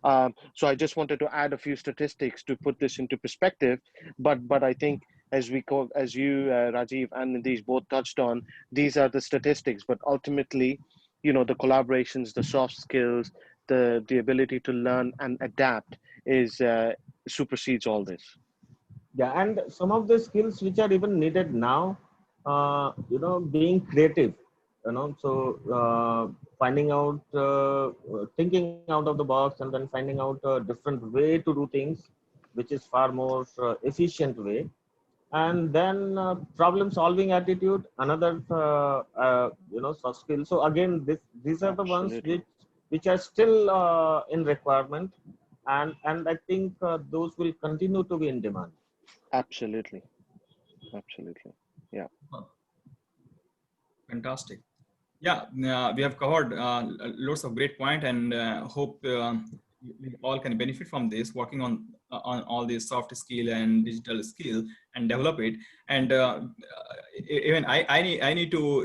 So I just wanted to add a few statistics to put this into perspective. But I think as you, Rajiv and Nidesh both touched on, these are the statistics. But ultimately, the collaborations, the soft skills, the ability to learn and adapt is supersedes all this. Yeah, and some of the skills which are even needed now, being creative, so finding out, thinking out of the box, and then finding out a different way to do things, which is far more efficient way. And then problem solving attitude, another, soft skill. So again, these are the ones Absolutely. which are still in requirement, and I think those will continue to be in demand. Absolutely. Absolutely. Yeah. Fantastic. Yeah, we have covered lots of great points, and hope we all can benefit from this, working on all these soft skill and digital skill and develop it. And even I need to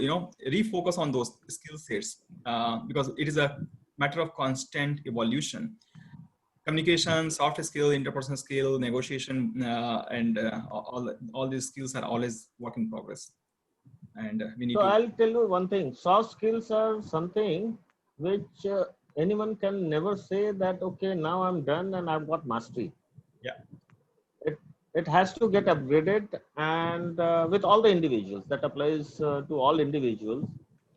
refocus on those skill sets because it is a matter of constant evolution. Communication, soft skill, interpersonal skill, negotiation, and all these skills are always work in progress. And we need So to. I'll tell you one thing, soft skills are something which anyone can never say that, okay, now I'm done and I've got mastery. Yeah. It has to get upgraded, and with all the individuals, that applies to all individuals,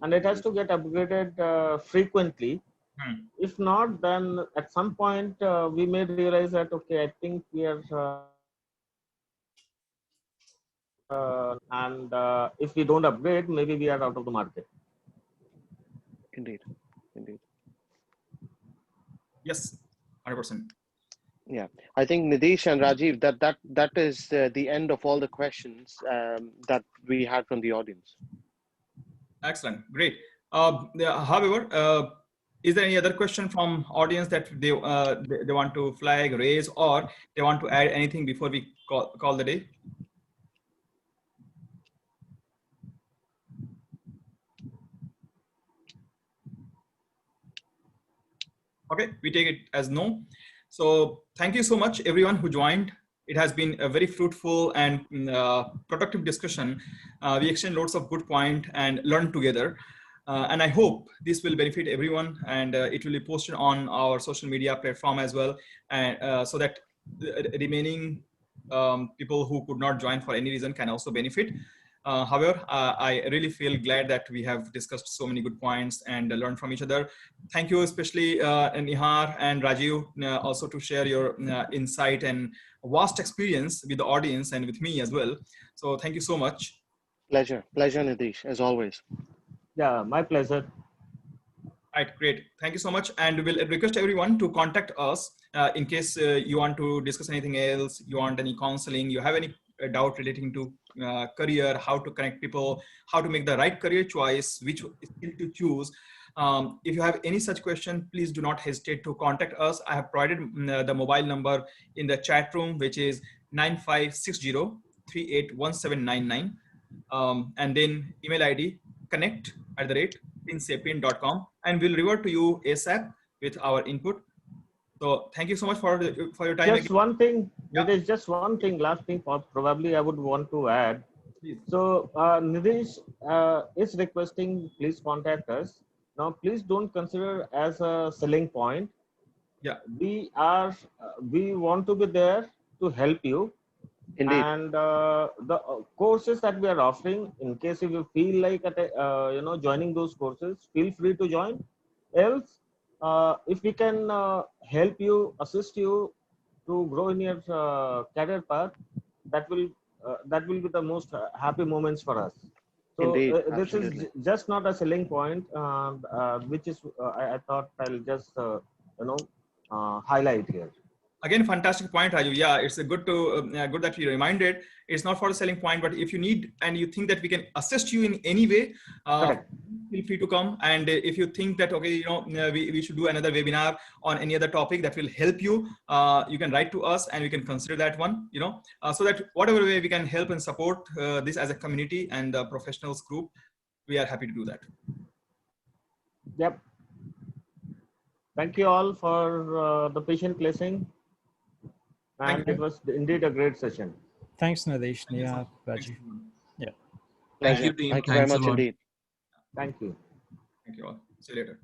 and it has to get upgraded frequently. If not, then at some point we may realize that, okay, I think we are and if we don't upgrade, maybe we are out of the market. Indeed. Indeed. Yes, 100%. Yeah, I think Nidesh and Rajiv, that is the end of all the questions that we had from the audience. Excellent, great. However, is there any other question from audience that they want to flag, raise, or they want to add anything before we call the day? Okay, we take it as no. So thank you so much, everyone who joined. It has been a very fruitful and productive discussion. We exchanged lots of good points and learned together. And I hope this will benefit everyone, and it will be posted on our social media platform as well, and so that the remaining people who could not join for any reason can also benefit. However, I really feel glad that we have discussed so many good points and learned from each other. Thank you, especially Nihar and Rajiv, also to share your insight and vast experience with the audience and with me as well. So thank you so much. Pleasure, Nidesh, as always. Yeah, my pleasure. Right, great. Thank you so much. And we'll request everyone to contact us in case you want to discuss anything else, you want any counseling, you have any doubt relating to career, how to connect people, how to make the right career choice, which skill to choose. If you have any such question, please do not hesitate to contact us. I have provided the mobile number in the chat room, which is 9560381799. And then email ID connect@insapient.com, and we'll revert to you ASAP with our input. So thank you so much for your time. Just one thing, Yeah. Nidesh, just one thing, last thing probably I would want to add. Please. So Nidesh is requesting, please contact us. Now, please don't consider as a selling point. Yeah. We want to be there to help you. Indeed. And the courses that we are offering, in case if you feel like joining those courses, feel free to join. Else, if we can help you, assist you to grow in your career path, that will be the most happy moments for us. So Indeed, this is absolutely. just not a selling point, which is I thought I'll just highlight here. Again, fantastic point, Raju. Yeah, it's a good that you reminded. It's not for the selling point, but if you need and you think that we can assist you in any way, feel free to come. And if you think that, okay, we should do another webinar on any other topic that will help you, you can write to us and we can consider that one, so that whatever way we can help and support this as a community and the professionals group, we are happy to do that. Yep. Thank you all for the patient listening. And it was indeed a great session. Thanks, Nadesh. Thank you so Yeah, much. Raji. Yeah. Thank you, team. Thank you very Thanks a much lot. indeed. Thank you. Thank you all. See you later.